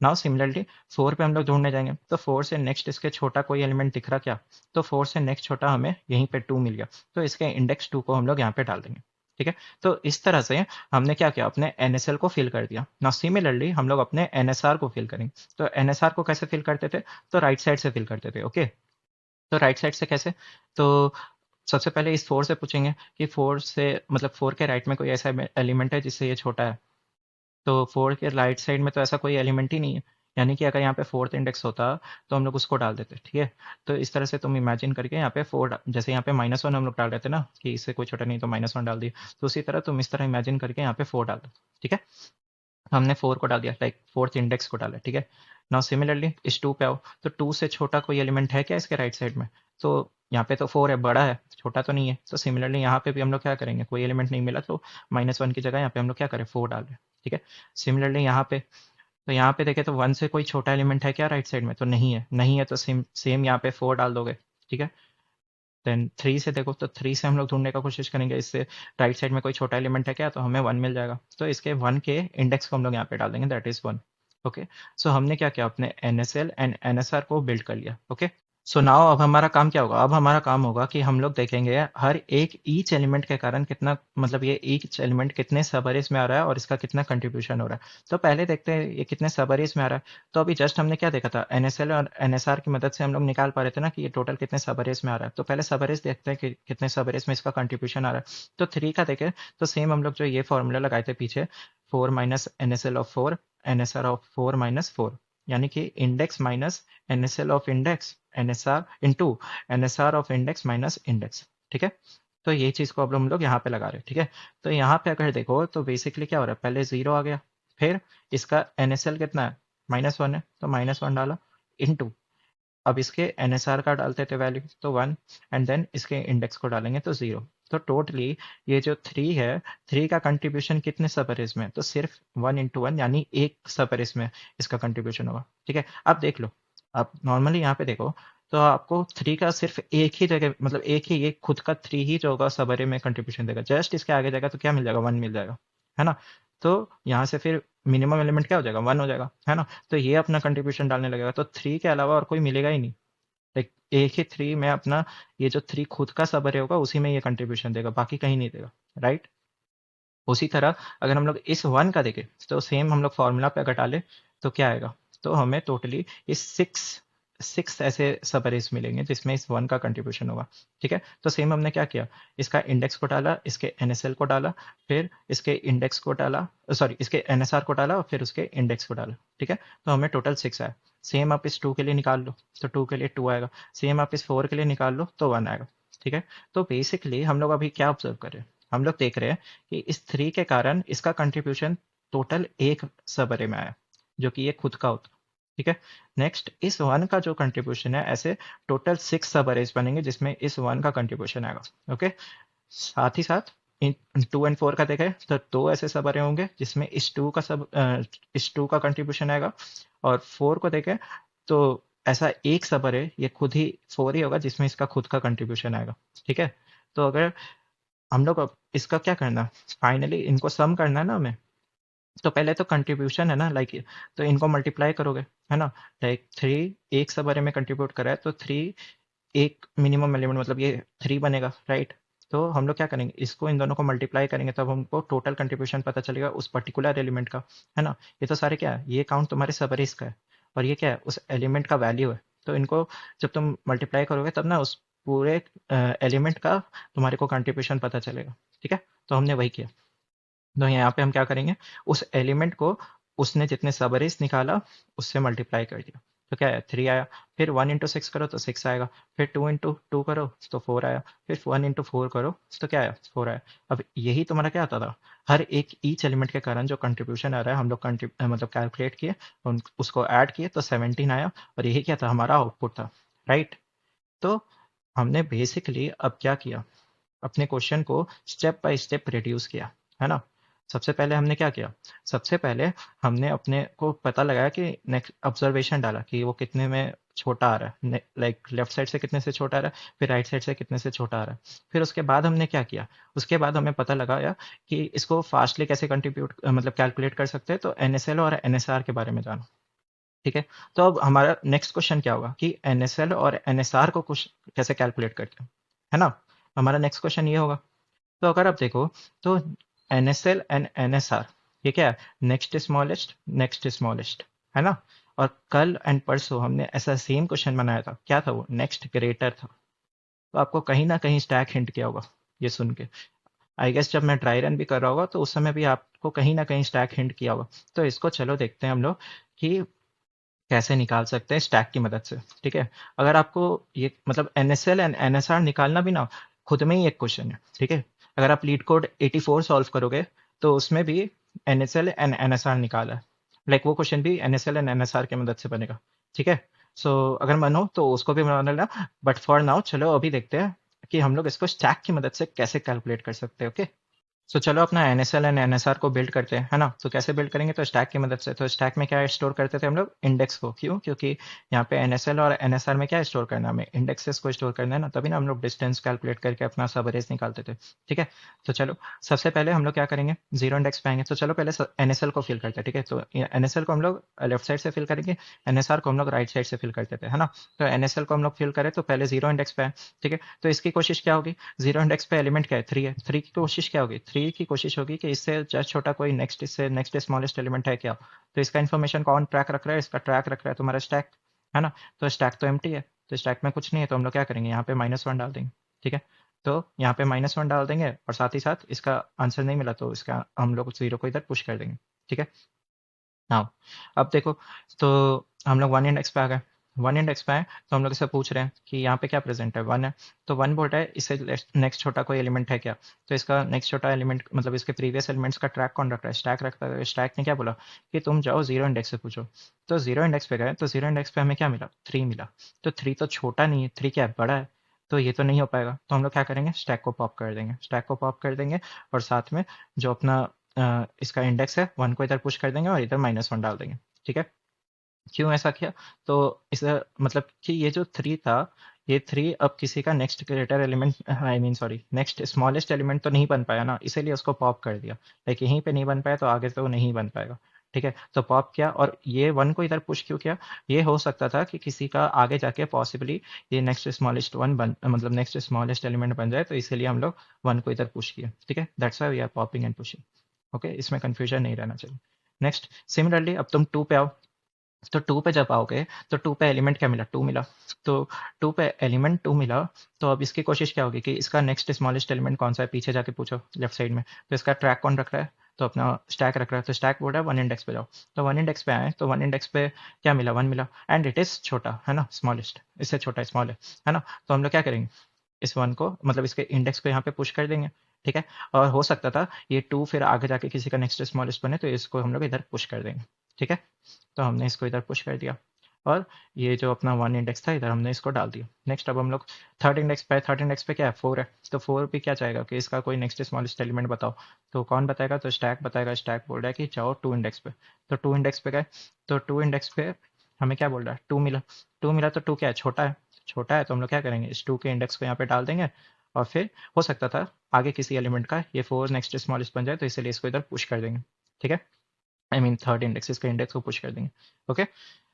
नाउ सिमिलरली 4 पे हम लोग ढूंढने जाएंगे, तो 4 से नेक्स्ट इसके छोटा कोई एलिमेंट दिख रहा क्या, तो 4 से नेक्स्ट छोटा हमें यहीं पे 2 मिल गया, तो इसके इंडेक्स 2 को हम लोग यहाँ पे डाल देंगे। ठीक है, तो इस तरह से हमने क्या किया, अपने NSL को फिल कर दिया। नाउ सिमिलरली हम लोग अपने NSR को फिल करेंगे, तो NSR को कैसे फिल करते थे, तो राइट साइड से फिल करते थे। ओके, तो राइट साइड से कैसे, तो सबसे पहले इस 4 से पूछेंगे कि 4 से मतलब 4 के राइट में कोई ऐसा एलिमेंट है जिससे ये छोटा है, तो 4 के राइट साइड में तो ऐसा कोई एलिमेंट ही नहीं है, यानी कि अगर यहाँ पे 4th इंडेक्स होता तो हम लोग उसको डाल देते। ठीक है, तो इस तरह से तुम इमेजिन करके यहाँ पे 4 जैसे यहाँ पे -1 हम लोग डाल रहे थे ना कि इससे कोई छोटा नहीं तो -1 डाल दिया, तो उसी तरह तुम इस तरह इमेजिन करके यहाँ पे 4 डाल दो। ठीक है, हमने 4 को डाल दिया, लाइक 4th इंडेक्स को डाला। ठीक है, नाउ सिमिलरली इस 2 पे आओ, तो 2 से छोटा कोई एलिमेंट है क्या इसके राइट साइड में, तो यहाँ पे तो 4 है, बड़ा है, छोटा तो नहीं है, तो सिमिलरली यहाँ पे भी हम लोग क्या करेंगे, कोई एलिमेंट नहीं मिला तो -1 की जगह यहाँ पे हम लोग क्या करें, 4 डाल दें। ठीक है, सिमिलरली यहाँ पे, तो यहाँ पे देखें तो 1 से कोई छोटा एलिमेंट है क्या राइट साइड में, तो नहीं है, नहीं है तो सेम सेम यहाँ पे 4 डाल दोगे। ठीक है, देन 3 से देखो तो 3 से हम लोग ढूंढने का कोशिश करेंगे, इससे राइट साइड में कोई छोटा एलिमेंट है क्या, तो हमें 1 मिल जाएगा, तो इसके 1 के इंडेक्स को हम लोग यहाँ पे डाल देंगे, दैट इज 1। ओके, सो हमने क्या किया, अपने NSL एंड NSR को बिल्ड कर लिया। ओके, सो नाउ अब हमारा काम क्या होगा, अब हमारा काम होगा कि हम लोग देखेंगे हर एक ईच एलिमेंट के कारण कितना, मतलब ये ईच एलिमेंट कितने सब अरेज में आ रहा है और इसका कितना कंट्रीब्यूशन हो रहा है। तो पहले देखते हैं ये कितने सब अरेज में आ रहा है, तो अभी जस्ट हमने क्या देखा था, NSL और NSR की मदद से हम लोग निकाल पा रहे थे ना कि ये टोटल कितने सब अरेज में आ रहा है, तो पहले सब अरेज देखते हैं कि कितने सब अरेज में इसका कंट्रीब्यूशन आ रहा है। तो 3 का देखें तो सेम हम लोग जो ये फॉर्मूला लगाए थे पीछे, 4 minus NSL of 4 NSR of 4 -4, यानी कि index minus NSL of index NSR into NSR of index minus index. ठीक है, तो ये चीज़ को अब हम लोग यहाँ पे लगा रहे हैं। ठीक है, तो यहाँ पे अगर देखो तो बेसिकली क्या हो रहा है, पहले 0 आ गया, फिर इसका NSL कितना है, -1 है, तो -1 डाला इंटू, अब इसके NSR का डालते थे वैल्यू तो 1, एंड देन इसके इंडेक्स को डालेंगे तो 0। तो टोटली ये जो 3 है, 3 का कंट्रीब्यूशन कितने सब अरेज में है, तो सिर्फ 1 × 1 यानी एक सब अरेज में इसका कंट्रीब्यूशन होगा। ठीक है, अब देख लो, आप नॉर्मली यहाँ पे देखो तो आपको 3 का सिर्फ एक ही जगह, मतलब एक ही, ये खुद का 3 ही जो होगा सब अरे में कंट्रीब्यूशन देगा, जस्ट इसके आगे जाएगा तो क्या मिल जाएगा, 1 मिल जाएगा, है ना। तो यहाँ से फिर मिनिमम एलिमेंट क्या हो जाएगा, 1 हो जाएगा, है ना। तो ये अपना कंट्रीब्यूशन डालने लगेगा, तो 3 के अलावा और कोई मिलेगा ही नहीं। लाइक एक ही थ्री में अपना ये जो थ्री खुद का सब अरे होगा उसी में ये कंट्रीब्यूशन देगा, बाकी कहीं नहीं देगा, राइट। उसी तरह अगर हम लोग इस वन का देखें तो सेम हम लोग फॉर्मूला पे अगर डालें तो क्या आएगा, तो हमें टोटली इस सिक्स सिक्स ऐसे सब अरेज मिलेंगे जिसमें इस वन का कंट्रीब्यूशन होगा। ठीक है, तो सेम हमने क्या किया, इसका इंडेक्स को डाला, इसके एनएसएल को डाला, फिर इसके इंडेक्स को डाला, सॉरी इसके एनएसआर को डाला और फिर उसके इंडेक्स को डाला। ठीक है, तो हमें टोटल सिक्स आया। सेम आप इस टू के लिए निकाल लो तो टू के लिए टू आएगा, सेम आप इस फोर के लिए निकाल लो तो वन आएगा। ठीक है, तो बेसिकली हम लोग अभी क्या ऑब्जर्व कर रहे हैं, हम लोग देख रहे हैं कि इस थ्री के कारण इसका कंट्रीब्यूशन टोटल एक सब अरे में आया जो कि ये खुद का होता। ठीक है, नेक्स्ट इस वन का जो कंट्रीब्यूशन है, ऐसे टोटल सिक्स सब अरेज बनेंगे जिसमें इस वन का कंट्रीब्यूशन आएगा। ओके, साथ ही साथ इन टू एंड फोर का देखें तो दो ऐसे सब अरे होंगे जिसमें इस टू का कंट्रीब्यूशन आएगा, और फोर को देखें तो ऐसा एक सब अरे ये खुद ही फोर ही होगा जिसमें इसका खुद का कंट्रीब्यूशन आएगा। ठीक है, तो अगर हम लोग अब इसका क्या करना, फाइनली इनको सम करना है ना हमें, तो पहले तो कंट्रीब्यूशन है ना, लाइक तो इनको मल्टीप्लाई करोगे, है ना। लाइक थ्री एक सब अरे में कंट्रीब्यूट करा है तो थ्री एक मिनिमम एलिमेंट मतलब ये थ्री बनेगा, राइट। तो हम लोग क्या करेंगे, इसको इन दोनों को मल्टीप्लाई करेंगे तब हमको टोटल कंट्रीब्यूशन पता चलेगा उस पर्टिकुलर एलिमेंट का, है ना। ये तो सारे क्या है, ये काउंट तुम्हारे सब अरेज का है और ये क्या है, उस एलिमेंट का वैल्यू है। तो इनको जब तुम मल्टीप्लाई करोगे तब ना उस पूरे एलिमेंट का तुम्हारे को कंट्रीब्यूशन पता चलेगा। ठीक है, तो हमने वही किया। तो यहाँ पे हम क्या करेंगे, उस एलिमेंट को उसने जितने सबअरेज निकाला उससे मल्टीप्लाई कर दिया, तो क्या आया, थ्री आया। फिर वन इंटू सिक्स करो तो सिक्स आएगा, फिर टू इंटू टू करो तो फोर आया, फिर वन इंटू फोर करो तो क्या आया, फोर आया। अब यही तुम्हारा क्या आता था, हर एक ईच एलिमेंट के कारण जो कंट्रीब्यूशन आ रहा है हम लोग मतलब कैलकुलेट किए, उसको ऐड किए तो 17 आया, और यही क्या था, हमारा आउटपुट था, राइट। तो हमने बेसिकली अब क्या किया, अपने क्वेश्चन को स्टेप बाय स्टेप रिड्यूस किया, है ना। सबसे पहले हमने क्या किया, सबसे पहले हमने अपने को पता लगाया कि नेक्स्ट ऑब्जर्वेशन डाला कि वो कितने में छोटा आ रहा है, लाइक लेफ्ट साइड से कितने से छोटा आ रहा है, फिर राइट साइड से कितने से छोटा आ रहा है। फिर उसके बाद हमने क्या किया, उसके बाद हमें पता लगाया कि इसको फास्टली कैसे कंट्रीब्यूट मतलब कैलकुलेट कर सकते हैं, तो एनएसएल और एनएसआर के बारे में जाना। ठीक है, तो अब हमारा नेक्स्ट क्वेश्चन क्या होगा कि एनएसएल और एनएसआर को कुछ कैसे कैलकुलेट करते हैं, है ना। हमारा नेक्स्ट क्वेश्चन ये होगा। तो अगर आप देखो तो एनएसएल एंड एनएसआर ये क्या है, नेक्स्ट स्मॉलेस्ट, है ना। और कल एंड परसों हमने ऐसा सेम क्वेश्चन बनाया था, क्या था वो, नेक्स्ट ग्रेटर था। तो आपको कहीं ना कहीं स्टैक हिंट किया होगा ये सुन के, आई गेस जब मैं ड्राई रन भी कर रहा होगा तो उस समय भी आपको कहीं ना कहीं स्टैक हिंट किया होगा। तो इसको चलो देखते हैं हम लोग कि कैसे निकाल सकते हैं स्टैक की मदद से। ठीक है, अगर आपको ये मतलब एनएसएल एंड एनएसआर निकालना भी ना, खुद में ही एक क्वेश्चन है। ठीक है, अगर आप लीड कोड 84 सॉल्व करोगे तो उसमें भी एनएसएल एंड एनएसआर निकाला है, लाइक वो क्वेश्चन भी एनएसएल एंड एनएसआर की मदद से बनेगा। ठीक है, सो अगर मन हो तो उसको भी बना लेना, बट फॉर नाउ चलो अभी देखते हैं कि हम लोग इसको स्टैक की मदद से कैसे कैलकुलेट कर सकते हैं। ओके, सो चलो अपना एनएसएल एंड एनएसआर को बिल्ड करते हैं, है ना। तो कैसे बिल्ड करेंगे, तो स्टैक की मदद से। तो स्टैक में क्या स्टोर करते थे हम लोग, इंडेक्स को, क्यों, क्योंकि यहाँ पे एनएसएल और एनएसआर में क्या स्टोर करना है, हमें इंडेक्सेस को स्टोर करना है ना, तभी ना हम लोग डिस्टेंस कैलकुलेट करके अपना सब अरेज निकालते थे। ठीक है, तो चलो सबसे पहले हम लोग क्या करेंगे, जीरो इंडेक्स पे आएंगे। तो चलो पहले एनएसएल को फिल करते हैं। ठीक है, तो एनएसएल को हम लोग लेफ्ट साइड से फिल करेंगे, एनएसआर को हम लोग राइट साइड से फिल करते थे, है ना। तो एनएसएल को हम लोग फिल करें तो पहले जीरो इंडेक्स पे है। ठीक है, तो इसकी कोशिश क्या होगी, जीरो इंडेक्स पे एलिमेंट क्या है, थ्री है, थ्री की कोशिश क्या होगी, थ्री की कोशिश होगी कि इससे जस्ट छोटा कोई नेक्स्ट, इससे नेक्स्ट स्मॉलेस्ट एलिमेंट है क्या। तो इसका इन्फॉर्मेशन कौन ट्रैक रख रहा है, इसका ट्रैक रख रहा है तुम्हारा स्टैक, है ना। तो स्टैक तो एम्प्टी है, तो स्टैक में कुछ नहीं है, तो हम लोग क्या करेंगे, यहाँ पे -1 डाल देंगे। ठीक है, तो यहाँ पे -1 डाल देंगे और साथ ही साथ इसका आंसर नहीं मिला तो इसका हम लोग जीरो को इधर पुश कर देंगे। ठीक है, हाँ, अब देखो, तो हम लोग वन इंडेक्स पे आ गए। वन इंडेक्स पे आए तो हम लोग इससे पूछ रहे हैं कि यहाँ पे क्या प्रेजेंट है, वन है। तो वन बोल रहा है इससे नेक्स्ट छोटा कोई एलिमेंट है क्या। तो इसका नेक्स्ट छोटा एलिमेंट मतलब इसके प्रीवियस एलिमेंट्स का ट्रैक कौन रख रहा है, स्टैक रखता है। स्टैक ने क्या बोला कि तुम जाओ जीरो इंडेक्स से पूछो। तो जीरो इंडेक्स पे गए तो जीरो इंडेक्स पे हमें क्या मिला, थ्री मिला। तो थ्री तो छोटा नहीं है, थ्री क्या है, बड़ा है। तो ये तो नहीं हो पाएगा, तो हम लोग क्या करेंगे, स्टैक को पॉप कर देंगे, स्टैक को पॉप कर देंगे और साथ में जो अपना इसका इंडेक्स है वन को इधर पुश कर देंगे और इधर -1 डाल देंगे। ठीक है, क्यों ऐसा किया, तो इसे मतलब कि ये जो थ्री था, ये थ्री अब किसी का next greater element, I mean sorry next smallest element तो नहीं बन पाया ना, इसीलिए उसको पॉप कर दिया। लाइक यहीं पे नहीं बन पाया तो आगे तो नहीं बन पाएगा। ठीक है, तो पॉप किया और ये 1 को इधर पुश क्यों किया? ये हो सकता था कि किसी का आगे जाके पॉसिबली ये नेक्स्ट स्मॉलेस्ट वन बन मतलब नेक्स्ट स्मॉलेस्ट एलिमेंट बन जाए, तो इसीलिए हम लोग 1 को इधर पुश किया। ठीक है, that's why we are popping and pushing. Okay, इसमें कंफ्यूजन नहीं रहना चाहिए। नेक्स्ट, सिमिलरली अब तुम 2 पे आओ। तो 2 पे जब आओगे तो 2 पे एलिमेंट क्या मिला? 2 मिला। तो 2 पे एलिमेंट 2 मिला, तो अब इसकी कोशिश क्या होगी कि इसका नेक्स्ट स्मॉलेस्ट एलिमेंट कौन सा है, पीछे जाके पूछो लेफ्ट साइड में। तो इसका ट्रैक कौन रख रहा है? तो अपना स्टैक रख रहा है, तो स्टैक बोर्ड है 1 इंडेक्स पे जाओ। तो 1 इंडेक्स पे आए तो 1 इंडेक्स पे क्या मिला? 1 मिला, एंड इट इज छोटा है ना, स्मॉलेस्ट, इससे छोटा स्मॉल है ना। तो हम लोग क्या करेंगे, इस 1 को मतलब इसके इंडेक्स को यहाँ पे पुश कर देंगे। ठीक है, और हो सकता था ये 2 फिर आगे जाके किसी का नेक्स्ट स्मॉलेस्ट बने, तो इसको हम लोग इधर पुश कर देंगे। ठीक है, तो हमने इसको इधर पुश कर दिया और ये जो अपना 1 इंडेक्स था इधर हमने इसको डाल दिया। नेक्स्ट अब हम लोग थर्ड इंडेक्स पे, थर्ड इंडेक्स पे क्या है? 4 है। तो 4 भी क्या चाहेगा कि इसका कोई नेक्स्ट स्मॉलेस्ट एलिमेंट बताओ। तो कौन बताएगा? तो स्टैक बताएगा। स्टैक बोल रहा है कि जाओ 2 इंडेक्स पे। तो 2 इंडेक्स पे गए, तो 2 इंडेक्स पे हमें क्या बोल रहा है? 2 मिला। 2 मिला तो 2 क्या है? छोटा है। छोटा है तो हम लोग क्या करेंगे, इस 2 के इंडेक्स को यहाँ पे डाल देंगे और फिर हो सकता था आगे किसी एलिमेंट का ये 4 नेक्स्ट स्मॉलेस्ट बन जाए, तो इसलिए इसको इधर पुश कर देंगे। ठीक है, आई मीन थर्ड इंडेक्स, इसके इंडेक्स को पुश कर देंगे। ओके,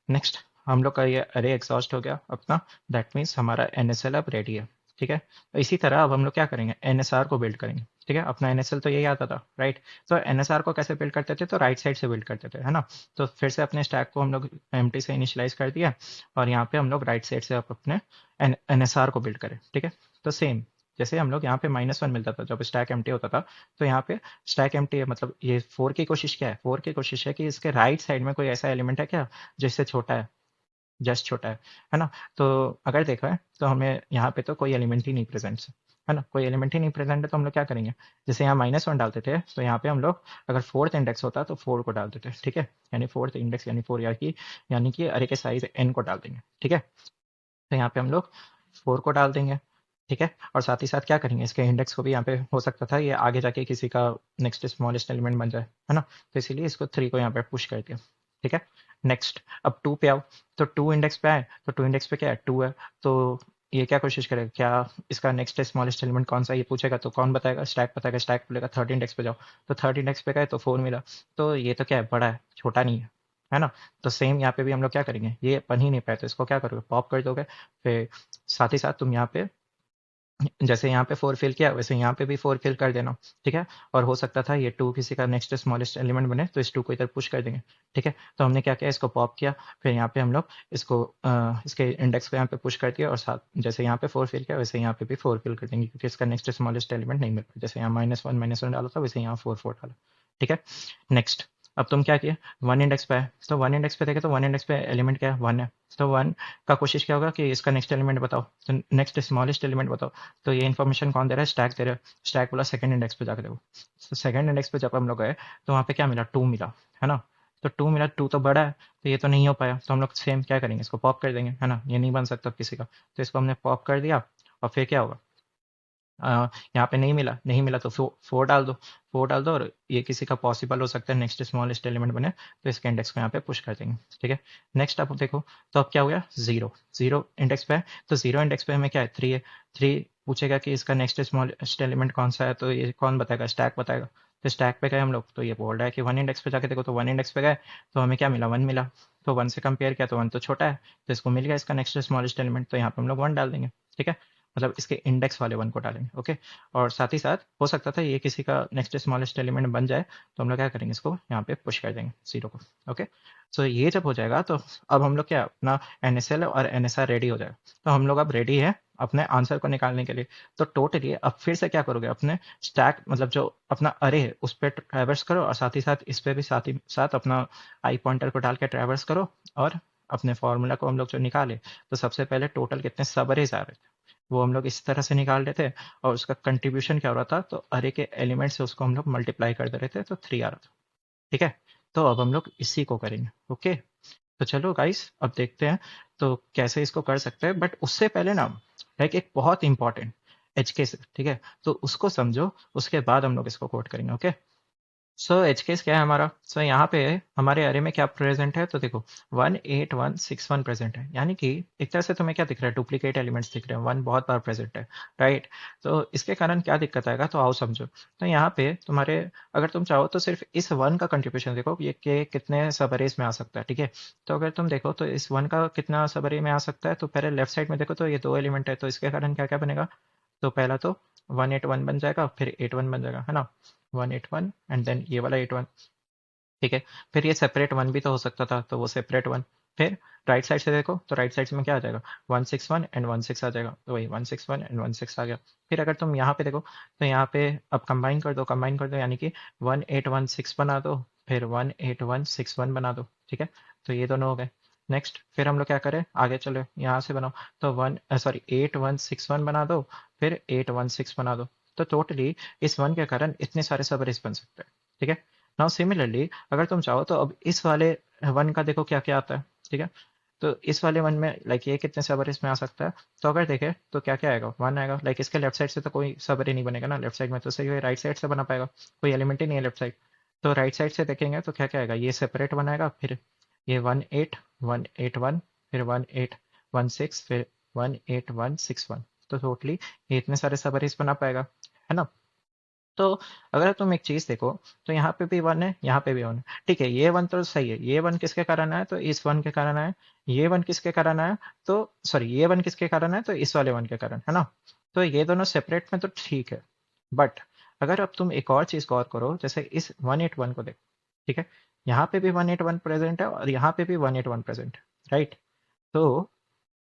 नेक्स्ट हम लोग का ये अरे एग्जॉस्ट हो गया अपना, दैट मीन्स हमारा एनएसएल अब रेडी है। ठीक है, तो इसी तरह अब हम लोग क्या करेंगे, एनएसआर को बिल्ड करेंगे। ठीक है, अपना एनएसएल तो यही आता था, राइट। तो एनएसआर को कैसे बिल्ड करते थे? तो राइट साइड से बिल्ड करते थे, है ना। तो फिर से अपने स्टैक को हम लोग एम्प्टी से इनिशियलाइज कर दिया और यहाँ पे हम लोग राइट साइड से अपने एनएसआर को बिल्ड करें। ठीक है, तो सेम जैसे हम लोग यहाँ पे -1 मिलता था जब स्टैक एम्प्टी होता था, तो यहाँ पे स्टैक एम्प्टी है, मतलब ये 4 की कोशिश क्या है? 4 की कोशिश है कि इसके राइट साइड में कोई ऐसा एलिमेंट है क्या जिससे छोटा है, जस्ट छोटा है ना। तो अगर देखा है तो हमें यहाँ पे तो कोई एलिमेंट ही नहीं प्रेजेंट है ना, कोई एलिमेंट ही नहीं प्रेजेंट है, तो हम लोग क्या करेंगे, जैसे यहाँ -1 डालते थे तो यहाँ पे हम लोग अगर फोर्थ इंडेक्स होता तो 4 को डालते थे। ठीक है, यानी फोर्थ इंडेक्स यानी 4, यानी कि अरे के साइज n को डाल देंगे। ठीक है, तो यहाँ पे हम लोग 4 को डाल देंगे। ठीक है, और साथ ही साथ क्या करेंगे, इसके इंडेक्स को भी यहाँ पे हो सकता था ये आगे जाके किसी का नेक्स्ट स्मॉलेस्ट एलिमेंट बन जाए, है ना। तो इसीलिए इसको 3 को यहाँ पे पुश कर दिया। ठीक है, नेक्स्ट अब 2 पे आओ। तो 2 इंडेक्स पे आए तो 2 इंडेक्स पे क्या है? 2 है। तो ये क्या कोशिश करेगा, क्या इसका नेक्स्ट स्मॉलेस्ट एलिमेंट कौन सा है ये पूछेगा, तो कौन बताएगा? स्टैक बताएगा। स्टैक बोलेगा थर्ड इंडेक्स पे जाओ। तो थर्ड इंडेक्स पे गए तो 4 मिला। तो ये तो क्या है, बड़ा है, छोटा नहीं है ना। तो सेम यहाँ पे भी हम लोग क्या करेंगे, ये बन ही नहीं पाए तो इसको क्या करोगे, पॉप कर दोगे। फिर साथ ही साथ तुम यहाँ पे जैसे यहाँ पे 4 फिल किया वैसे यहाँ पे भी 4 फिल कर देना। ठीक है, और हो सकता था ये 2 किसी का नेक्स्ट स्मॉलेस्ट एलिमेंट बने, तो इस 2 को इधर पुश कर देंगे। ठीक है, तो हमने क्या किया, इसको पॉप किया, फिर यहाँ पे हम लोग इसको इसके इंडेक्स को यहाँ पे पुश कर दिया और साथ जैसे यहाँ पे 4 फिल किया वैसे यहाँ पे भी 4 फिल कर देंगे, क्योंकि इसका नेक्स्ट स्मॉलेस्ट एलिमेंट नहीं मिल रहा। जैसे यहाँ -1 डाला था वैसे यहाँ 4 डाला। ठीक है, नेक्स्ट अब तुम क्या किए, 1 इंडेक्स पे है, तो 1 इंडेक्स पे देखे तो 1 इंडेक्स पे एलिमेंट क्या है, 1 है। तो 1 का कोशिश क्या होगा कि इसका नेक्स्ट एलिमेंट बताओ, तो नेक्स्ट स्मॉलेस्ट एलिमेंट बताओ। तो ये इन्फॉर्मेशन कौन दे रहा है, स्टैक दे रहा है। स्टैक बोला सेकंड इंडेक्स पे जाकर देखो। तो सेकंड इंडेक्स पे जब हम लोग गए तो वहाँ पे क्या मिला, 2 मिला, है ना। तो 2 मिला, 2 तो बड़ा है, तो ये तो नहीं हो पाया, तो हम लोग सेम क्या करेंगे, इसको पॉप कर देंगे, है ना, ये नहीं बन सकता किसी का। तो इसको हमने पॉप कर दिया और फिर क्या होगा, यहाँ पे नहीं मिला तो 4 डाल दो। 4 डाल दो और ये किसी का पॉसिबल हो सकता है नेक्स्ट स्मॉलेस्ट एलिमेंट बने, तो इसके इंडेक्स को यहाँ पे पुश कर देंगे। ठीक है, नेक्स्ट आप देखो, तो अब क्या हो गया, 0 इंडेक्स पे है। तो 0 इंडेक्स पे हमें क्या है, 3 है। 3 पूछेगा कि इसका नेक्स्ट स्मॉलेस्ट एलिमेंट कौन सा है, तो ये कौन बताएगा, स्टैक बताएगा। तो स्टैक पे गए हम लोग, तो ये बोल रहा है कि 1 इंडेक्स पे जाके देखो, तो 1 इंडेक्स पे गए तो हमें क्या मिला, 1 मिला। तो 1 से कंपेयर किया तो 1 तो छोटा है, तो इसको मिल गया इसका नेक्स्ट स्मॉलेस्ट एलिमेंट, तो यहाँ पे हम लोग 1 डाल देंगे। ठीक है, मतलब इसके इंडेक्स वाले 1 को डालेंगे। ओके, और साथ ही साथ हो सकता था ये किसी का नेक्स्ट स्मॉलेस्ट एलिमेंट बन जाए, तो हम लोग क्या करेंगे, इसको यहाँ पे पुश कर देंगे 0 को। ओके, सो ये जब हो जाएगा तो अब हम लोग क्या, अपना एनएसएल और एनएसआर रेडी हो जाएगा। तो हम लोग अब रेडी है अपने आंसर को निकालने के लिए। तो टोटली अब फिर से क्या करोगे, अपने स्टैक मतलब जो अपना अरे है उस पर ट्रैवर्स करो और साथ ही साथ इस पे भी साथ ही साथ अपना आई पॉइंटर को डाल के ट्रैवर्स करो और अपने फॉर्मूला को हम लोग जो निकाले, तो सबसे पहले टोटल कितने सब अरेज आ रहे थे वो हम लोग इस तरह से निकाल रहे थे, और उसका कंट्रीब्यूशन क्या हो रहा था, तो अरे के एलिमेंट से उसको हम लोग मल्टीप्लाई कर दे रहे थे, तो 3 आ रहा था। ठीक है, तो अब हम लोग इसी को करेंगे। ओके, तो चलो गाइस अब देखते हैं तो कैसे इसको कर सकते हैं, बट उससे पहले ना एक बहुत इंपॉर्टेंट एचके से, ठीक है, तो उसको समझो, उसके बाद हम लोग इसको कोड करेंगे। ओके, सो एज केस क्या है हमारा? सो यहाँ पे हमारे अरे में क्या प्रेजेंट है? तो देखो 18161 प्रेजेंट है, यानी कि एक तरह से तुम्हें क्या दिख रहा है? डुप्लीकेट एलिमेंट्स दिख रहे हैं, वन बहुत बार प्रेजेंट है, राइट? तो इसके कारण क्या दिक्कत आएगा, तो आओ समझो। तो यहाँ पे तुम्हारे, अगर तुम चाहो तो सिर्फ इस वन का कंट्रीब्यूशन देखो, ये के कितने सब अरेज में आ सकता है, ठीक है? तो अगर तुम देखो तो इस वन का कितना सब अरे में आ सकता है, तो पहले लेफ्ट साइड में देखो तो ये दो एलिमेंट है, तो इसके कारण क्या क्या बनेगा? तो पहला तो 181 बन जाएगा, फिर 81 बन जाएगा, है ना? 181 एंड देन ये वाला 81, ठीक है? फिर ये सेपरेट वन भी तो हो सकता था, तो वो सेपरेट वन। फिर राइट साइड से देखो तो राइट साइड में क्या आ जाएगा? 161 एंड 16 आ जाएगा, तो वही 161 एंड 16 आ गया। फिर अगर तुम यहाँ पे देखो तो यहाँ पे अब कंबाइन कर दो, यानी कि 1816 बना दो, फिर 18161 बना दो, ठीक है? तो ये दोनों हो गए। नेक्स्ट फिर हम लोग क्या करें, आगे चलो यहाँ से बनाओ, तो 8161 बना दो, फिर 816 बना दो। तो टोटली इस वन के कारण इतने सारे सब अरेज बन सकते हैं, ठीक है? नाउ सिमिलरली अगर तुम चाहो तो अब इस वाले वन का देखो क्या क्या आता है, ठीक है? तो इस वाले वन में लाइक ये कितने सबअरे इसमें आ सकता है? तो अगर देखें तो क्या क्या आएगा? वन आएगा। लाइक इसके लेफ्ट साइड से तो कोई सबअरे नहीं बनेगा ना, लेफ्ट साइड में तो सही है, राइट साइड से बना पाएगा, कोई एलिमेंट ही नहीं है लेफ्ट साइड। तो राइट साइड से देखेंगे तो क्या क्या आएगा? ये सेपरेट वन आएगा, फिर ये 18181, फिर 1816, फिर 18161। तो टोटली ये इतने सारे सबअरेज बना पाएगा, है ना? तो अगर तुम एक चीज देखो तो यहाँ पे भी वन है, यहाँ पे भी वन है, ठीक है? ये वन तो सही है, ये वन किसके कारण आया? तो इस वन के कारण आया। ये वन किसके कारण आया? तो सॉरी, ये वन किसके कारण आया? तो इस वाले वन के कारण, है ना? तो ये दोनों सेपरेट में तो ठीक है, बट अगर अब तुम एक और चीज गौर करो, जैसे इस 181 को देखो, ठीक है? यहाँ पे भी 181 प्रेजेंट है और यहाँ पे भी 181 प्रेजेंट है, राइट? तो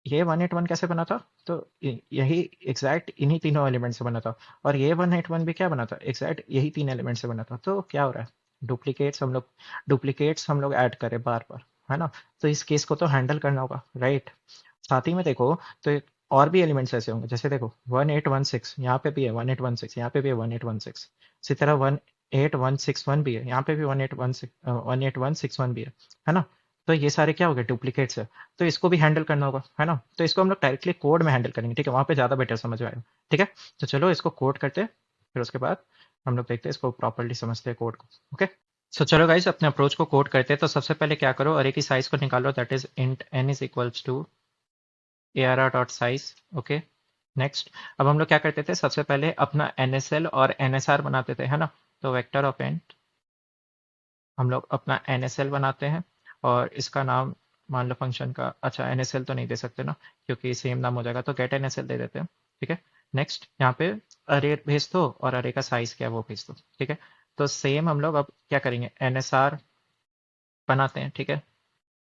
ये 181 कैसे बना था? तो यही एग्जैक्ट इन्हीं तीनों एलिमेंट से बना था। और ये 181 भी क्या बना था? एग्जैक्ट यही तीन एलिमेंट से बना था। तो क्या हो रहा है? डुप्लीकेट्स हम लोग ऐड करें बार बार, है ना? तो इस केस को तो हैंडल करना होगा, राइट? साथ ही में देखो तो और भी एलिमेंट्स ऐसे होंगे, जैसे देखो 1816 यहाँ पे भी है, 1816 यहाँ पे भी है, 1816 इसी तरह 18161 भी है, यहाँ पे भी 18161 भी है ना? तो ये सारे क्या हो गए? डुप्लीकेट्स है। तो इसको भी हैंडल करना होगा, है ना? तो इसको हम लोग डायरेक्टली कोड में हैंडल करेंगे, ठीक है? वहां पे ज्यादा बेटर समझ में आएगा, ठीक है? तो चलो इसको कोड करते हैं, फिर उसके बाद हम लोग देखते हैं, इसको प्रॉपरली समझते हैं कोड को, ओके? सो चलो गाइस अपने अप्रोच को कोड करते हैं। तो सबसे पहले क्या करो, अरे की साइज को निकालो, that is int n is equals to arr dot size, okay? Next अब हम लोग क्या करते थे, सबसे पहले अपना nsl और nsr बनाते थे, है ना? तो वेक्टर ऑफ इंट हम लोग अपना nsl बनाते हैं, और इसका नाम मान लो फंक्शन का, अच्छा nsl तो नहीं दे सकते ना क्योंकि सेम नाम हो जाएगा, तो गेट nsl दे देते हैं, ठीक है? नेक्स्ट यहाँ पे अरे भेज दो और अरे का साइज क्या है वो भेज दो, ठीक है? तो सेम हम लोग अब क्या करेंगे, nsr बनाते हैं, ठीक है?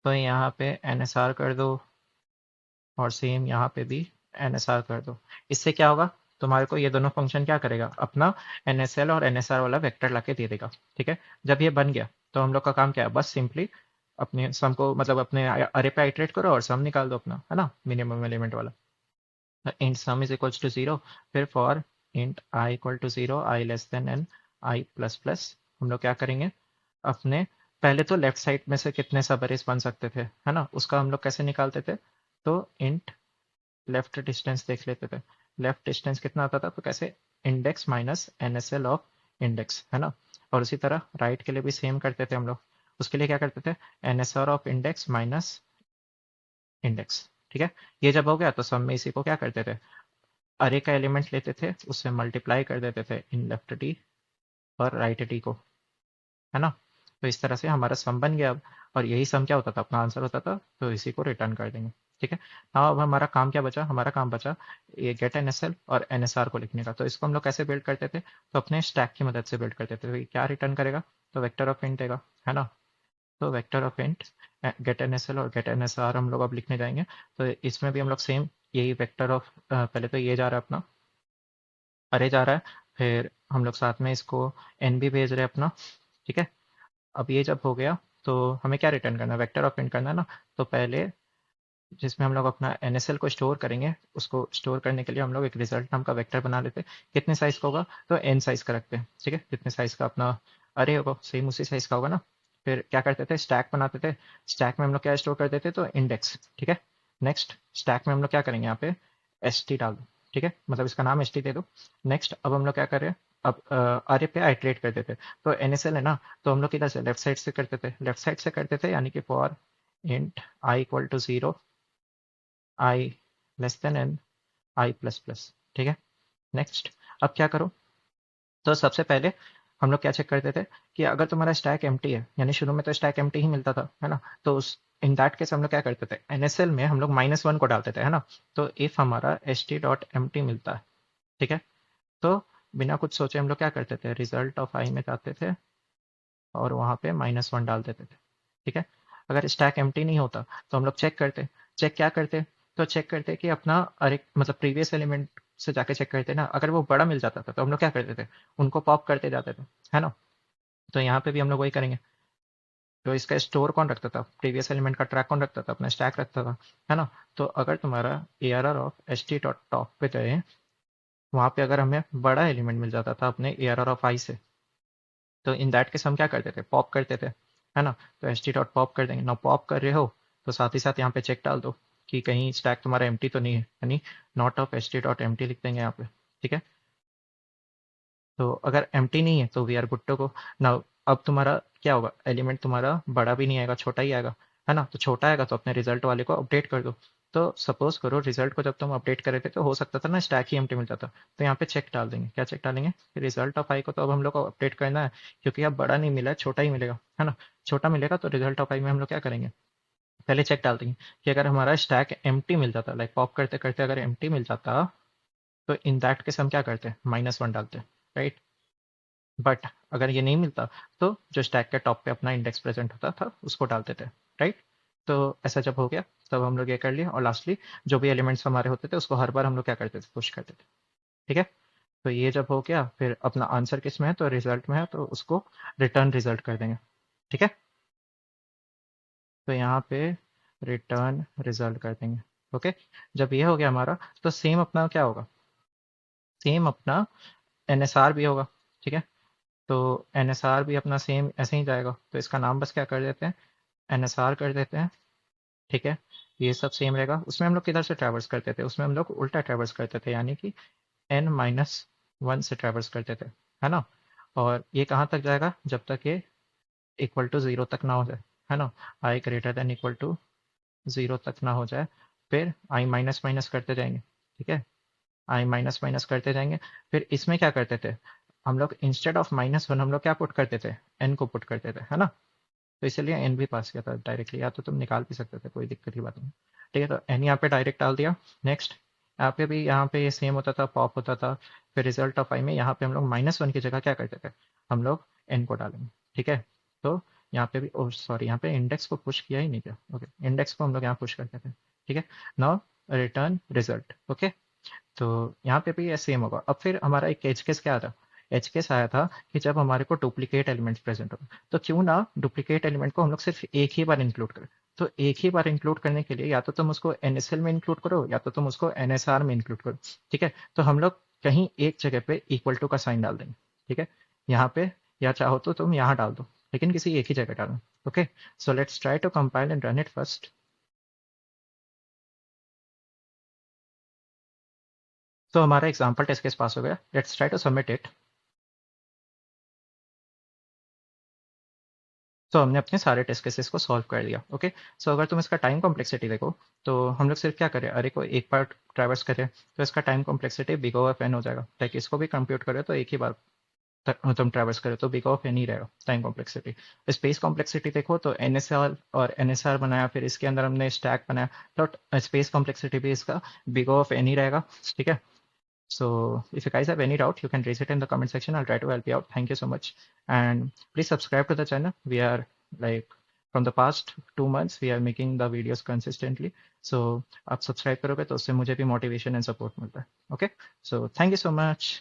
तो यहाँ पे nsr कर दो, और सेम यहाँ पे भी nsr कर दो। इससे क्या होगा, तुम्हारे को ये दोनों फंक्शन क्या करेगा, अपना nsl और nsr वाला वेक्टर लाके दे देगा, ठीक है? जब ये बन गया तो हम लोग का काम क्या है, बस सिंपली अपने सम को, मतलब अपने अरे पे आइटरेट करो और सम निकाल दो अपना, है ना? मिनिमम एलिमेंट वाला। Int sum is equals to zero, फिर for int I equal to zero, I less than N I plus plus, हम लोग क्या करेंगे, अपने पहले तो लेफ्ट साइड में से कितने सब अरेज बन सकते थे, है ना? उसका हम लोग कैसे निकालते थे? तो इंट लेफ्ट डिस्टेंस देख लेते थे, लेफ्ट डिस्टेंस कितना आता था, तो कैसे, index minus NSL of index, है ना? और उसी तरह राइट के लिए भी सेम करते थे हम लोग, उसके लिए क्या करते थे, NSR of index minus index, ठीक है? ये जब हो गया तो सब में इसी को क्या करते थे, अरे का एलिमेंट लेते थे, उससे मल्टीप्लाई कर देते थे इन लेफ्ट डी और राइट डी को, है ना? तो इस तरह से हमारा सम बन गया अब, और यही सम क्या होता था, अपना आंसर होता था, तो इसी को रिटर्न कर देंगे, ठीक है? अब हमारा काम क्या बचा, हमारा काम बचा ये गेट एनएसएल और एनएसआर को लिखने का। तो इसको हम लोग कैसे बिल्ड करते थे, तो अपने स्टैक की मदद से बिल्ड करते थे। तो ये क्या रिटर्न करेगा, तो वेक्टर ऑफ इंट देगा, है ना? तो vector of int get NSL और गेट एनएसआर हम लोग अब लिखने जाएंगे। तो इसमें भी हम लोग सेम यही वेक्टर ऑफ, पहले तो ये जा रहा है अपना अरे जा रहा है, फिर हम लोग साथ में इसको एन भी भेज रहे हैं अपना, ठीक है? अब ये जब हो गया तो हमें क्या रिटर्न करना है, वेक्टर ऑफ इंट करना है ना? तो पहले जिसमें हम लोग अपना एनएसएल को स्टोर करेंगे, उसको स्टोर करने के लिए हम लोग एक रिजल्ट नाम का वेक्टर बना लेते हैं। कितने साइज का होगा, तो एन साइज का रखते हैं, ठीक है? जितने साइज का अपना अरे होगा सेम उसी साइज का होगा ना। फिर क्या करते थे, स्टैक बनाते थे। स्टैक में हम लोग क्या स्टोर करते थे, तो इंडेक्स, ठीक है? नेक्स्ट स्टैक में हम लोग क्या करेंगे, यहाँ पे एस टी डाल दो, ठीक है? मतलब इसका नाम एस टी दे दो। नेक्स्ट अब हम लोग क्या करें, अब आर पे आइटरेट करते थे, तो NSL है ना, तो हम लोग किधर से, लेफ्ट साइड से करते थे, लेफ्ट साइड से करते थे, यानी कि for int I equal to 0, i less than N, I plus plus. ठीक है, नेक्स्ट। अब क्या करो, तो सबसे पहले हम लोग क्या चेक करते थे कि अगर तुम्हारा स्टैक एम्प्टी है, यानी शुरू में तो स्टैक एम्प्टी ही मिलता था, है ना, तो उस इन दैट केस हम लोग क्या करते थे, NSL में हम लोग -1 को डालते थे, है ना। तो इफ हमारा st.empty मिलता है, ठीक है, तो बिना कुछ सोचे हम लोग क्या करते थे, रिजल्ट ऑफ आई में जाते थे और वहाँ पे -1 डाल देते थे। ठीक है, अगर स्टैक एम्प्टी नहीं होता तो हम लोग चेक करते, चेक क्या करते, तो चेक करते कि अपना अरे मतलब प्रीवियस एलिमेंट से जाके चेक करते ना, अगर वो बड़ा मिल जाता था तो हम लोग क्या करते थे, उनको पॉप करते जाते थे, है ना। तो यहाँ पे भी हम लोग वही करेंगे। तो इसका स्टोर कौन रखता था, प्रीवियस एलिमेंट का ट्रैक कौन रखता था, अपना स्टैक रखता था, है ना। तो अगर तुम्हारा ARR ऑफ st.top पे गए, वहाँ पे अगर हमें बड़ा एलिमेंट मिल जाता था अपने ARR ऑफ आई से, तो इन दैट केस हम क्या करते थे, पॉप करते थे, है ना। तो st.pop कर देंगे ना, पॉप कर रहे हो तो साथ ही साथ यहाँ पे चेक डाल दो कि कहीं स्टैक तुम्हारा एम्प्टी तो नहीं है, यानी नॉट ऑफ st.empty लिख देंगे यहाँ पे। ठीक है, तो अगर एम्प्टी नहीं है तो we are good to go. Now अब तुम्हारा क्या होगा, एलिमेंट तुम्हारा बड़ा भी नहीं आएगा, छोटा ही आएगा, है ना। तो छोटा आएगा तो अपने रिजल्ट वाले को अपडेट कर दो। तो सपोज करो रिजल्ट को जब तुम अपडेट कर रहे थे तो हो सकता था ना स्टैक ही एम्प्टी मिल जाता, तो यहाँ पे चेक डाल देंगे, क्या चेक डालेंगे, रिजल्ट ऑफ आई को तो अब हम लोग को अपडेट करना है, क्योंकि अब बड़ा नहीं मिला है, छोटा ही मिलेगा, है ना। छोटा मिलेगा तो रिजल्ट ऑफ आई में हम लोग क्या करेंगे, पहले चेक डाल देंगे कि अगर हमारा स्टैक एम्प्टी मिल जाता, लाइक पॉप करते करते अगर एम्प्टी मिल जाता, तो इन दैट केस हम क्या करते, -1 डालते, राइट। बट अगर ये नहीं मिलता तो जो स्टैक के टॉप पे अपना इंडेक्स प्रेजेंट होता था उसको डालते थे, राइट। तो ऐसा जब हो गया तब हम लोग ये कर लिया, और लास्टली जो भी एलिमेंट्स हमारे होते थे उसको हर बार हम लोग क्या करते थे, पुश करते थे। ठीक है, तो ये जब हो गया फिर अपना आंसर किस में है, तो रिजल्ट में है, तो उसको रिटर्न रिजल्ट कर देंगे। ठीक है, तो यहाँ पे रिटर्न रिजल्ट कर देंगे। ओके, जब ये हो गया हमारा, तो सेम अपना क्या होगा, सेम अपना NSR भी होगा। ठीक है, तो NSR भी अपना सेम ऐसे ही जाएगा, तो इसका नाम बस क्या कर देते हैं, NSR कर देते हैं। ठीक है, ये सब सेम रहेगा। उसमें हम लोग किधर से ट्रैवर्स करते थे, उसमें हम लोग उल्टा ट्रैवर्स करते थे, यानी कि n-1 से ट्रैवर्स करते थे, है ना। और ये कहाँ तक जाएगा, जब तक ये इक्वल टू 0 तक ना हो जाए, है ना, आई ग्रेटर देन इक्वल टू 0 तक ना हो जाए, फिर आई माइनस माइनस करते जाएंगे। ठीक है, आई माइनस माइनस करते जाएंगे। फिर इसमें क्या करते थे हम लोग, इंस्टेड ऑफ -1 हम लोग क्या पुट करते थे, n को पुट करते थे, है ना। तो इसलिए एन भी पास किया था डायरेक्टली, या तो तुम निकाल भी सकते थे, कोई दिक्कत की बात नहीं। ठीक है, तो एन यहाँ पे डायरेक्ट डाल दिया। नेक्स्ट, यहाँ पे भी, यहाँ पे ये सेम होता था, पॉप होता था। फिर रिजल्ट ऑफ आई में यहाँ पे हम लोग -1 की जगह क्या करते थे, हम लोग एन को डालेंगे। ठीक है, तो यहाँ पे भी, ओ सॉरी, यहाँ पे इंडेक्स को पुश किया ही नहीं क्या, ओके, इंडेक्स को हम लोग यहाँ पुश करते थे। ठीक है, नाउ रिटर्न रिजल्ट। ओके, तो यहाँ पे भी सेम होगा। अब फिर हमारा एक एज केस क्या था, एज केस आया था कि जब हमारे को डुप्लीकेट एलिमेंट्स प्रेजेंट हो, तो क्यों ना डुप्लीकेट एलिमेंट को हम लोग सिर्फ एक ही बार इंक्लूड करें। तो एक ही बार इंक्लूड करने के लिए या तो तुम उसको NSL में इंक्लूड करो, या तो तुम उसको NSR में इंक्लूड करो। ठीक है, तो हम लोग कहीं एक जगह पे इक्वल टू का साइन डाल देंगे। ठीक है, यहाँ पे, या चाहो तो तुम यहाँ डाल दो, लेकिन किसी एक ही जगह डालना। Okay, so let's try to compile and run it first. तो हमारा एग्जाम्पल टेस्ट केस पास हो गया, let's try to submit it. तो हमने अपने सारे टेस्ट केसेस को सॉल्व कर लिया। ओके, सो अगर तुम इसका टाइम कॉम्प्लेक्सिटी देखो, तो हम लोग सिर्फ क्या करें, अरे को एक बार ट्रैवर्स करें तो इसका time complexity big O of n हो जाएगा। लाइक इसको भी कंप्यूट करें तो एक ही बार तुम ट्रैवर्स करें तो बिग O ऑफ n ही रहेगा टाइम कॉम्प्लेक्सिटी। स्पेस कॉम्प्लेक्सिटी देखो तो NSR और NSR बनाया, फिर इसके अंदर हमने स्टैक बनाया, तो स्पेस कॉम्प्लेक्सिटी भी इसका बिग O ऑफ n ही रहेगा। ठीक है, so if you guys have any doubt, you can raise it in the comment section. I'll try to help you out. Thank you so much. And please subscribe to the channel. We are like from the past 2 months, we are making the videos consistently. So आप subscribe करोगे तो उससे मुझे भी motivation and support मिलता है. Okay. So thank you so much.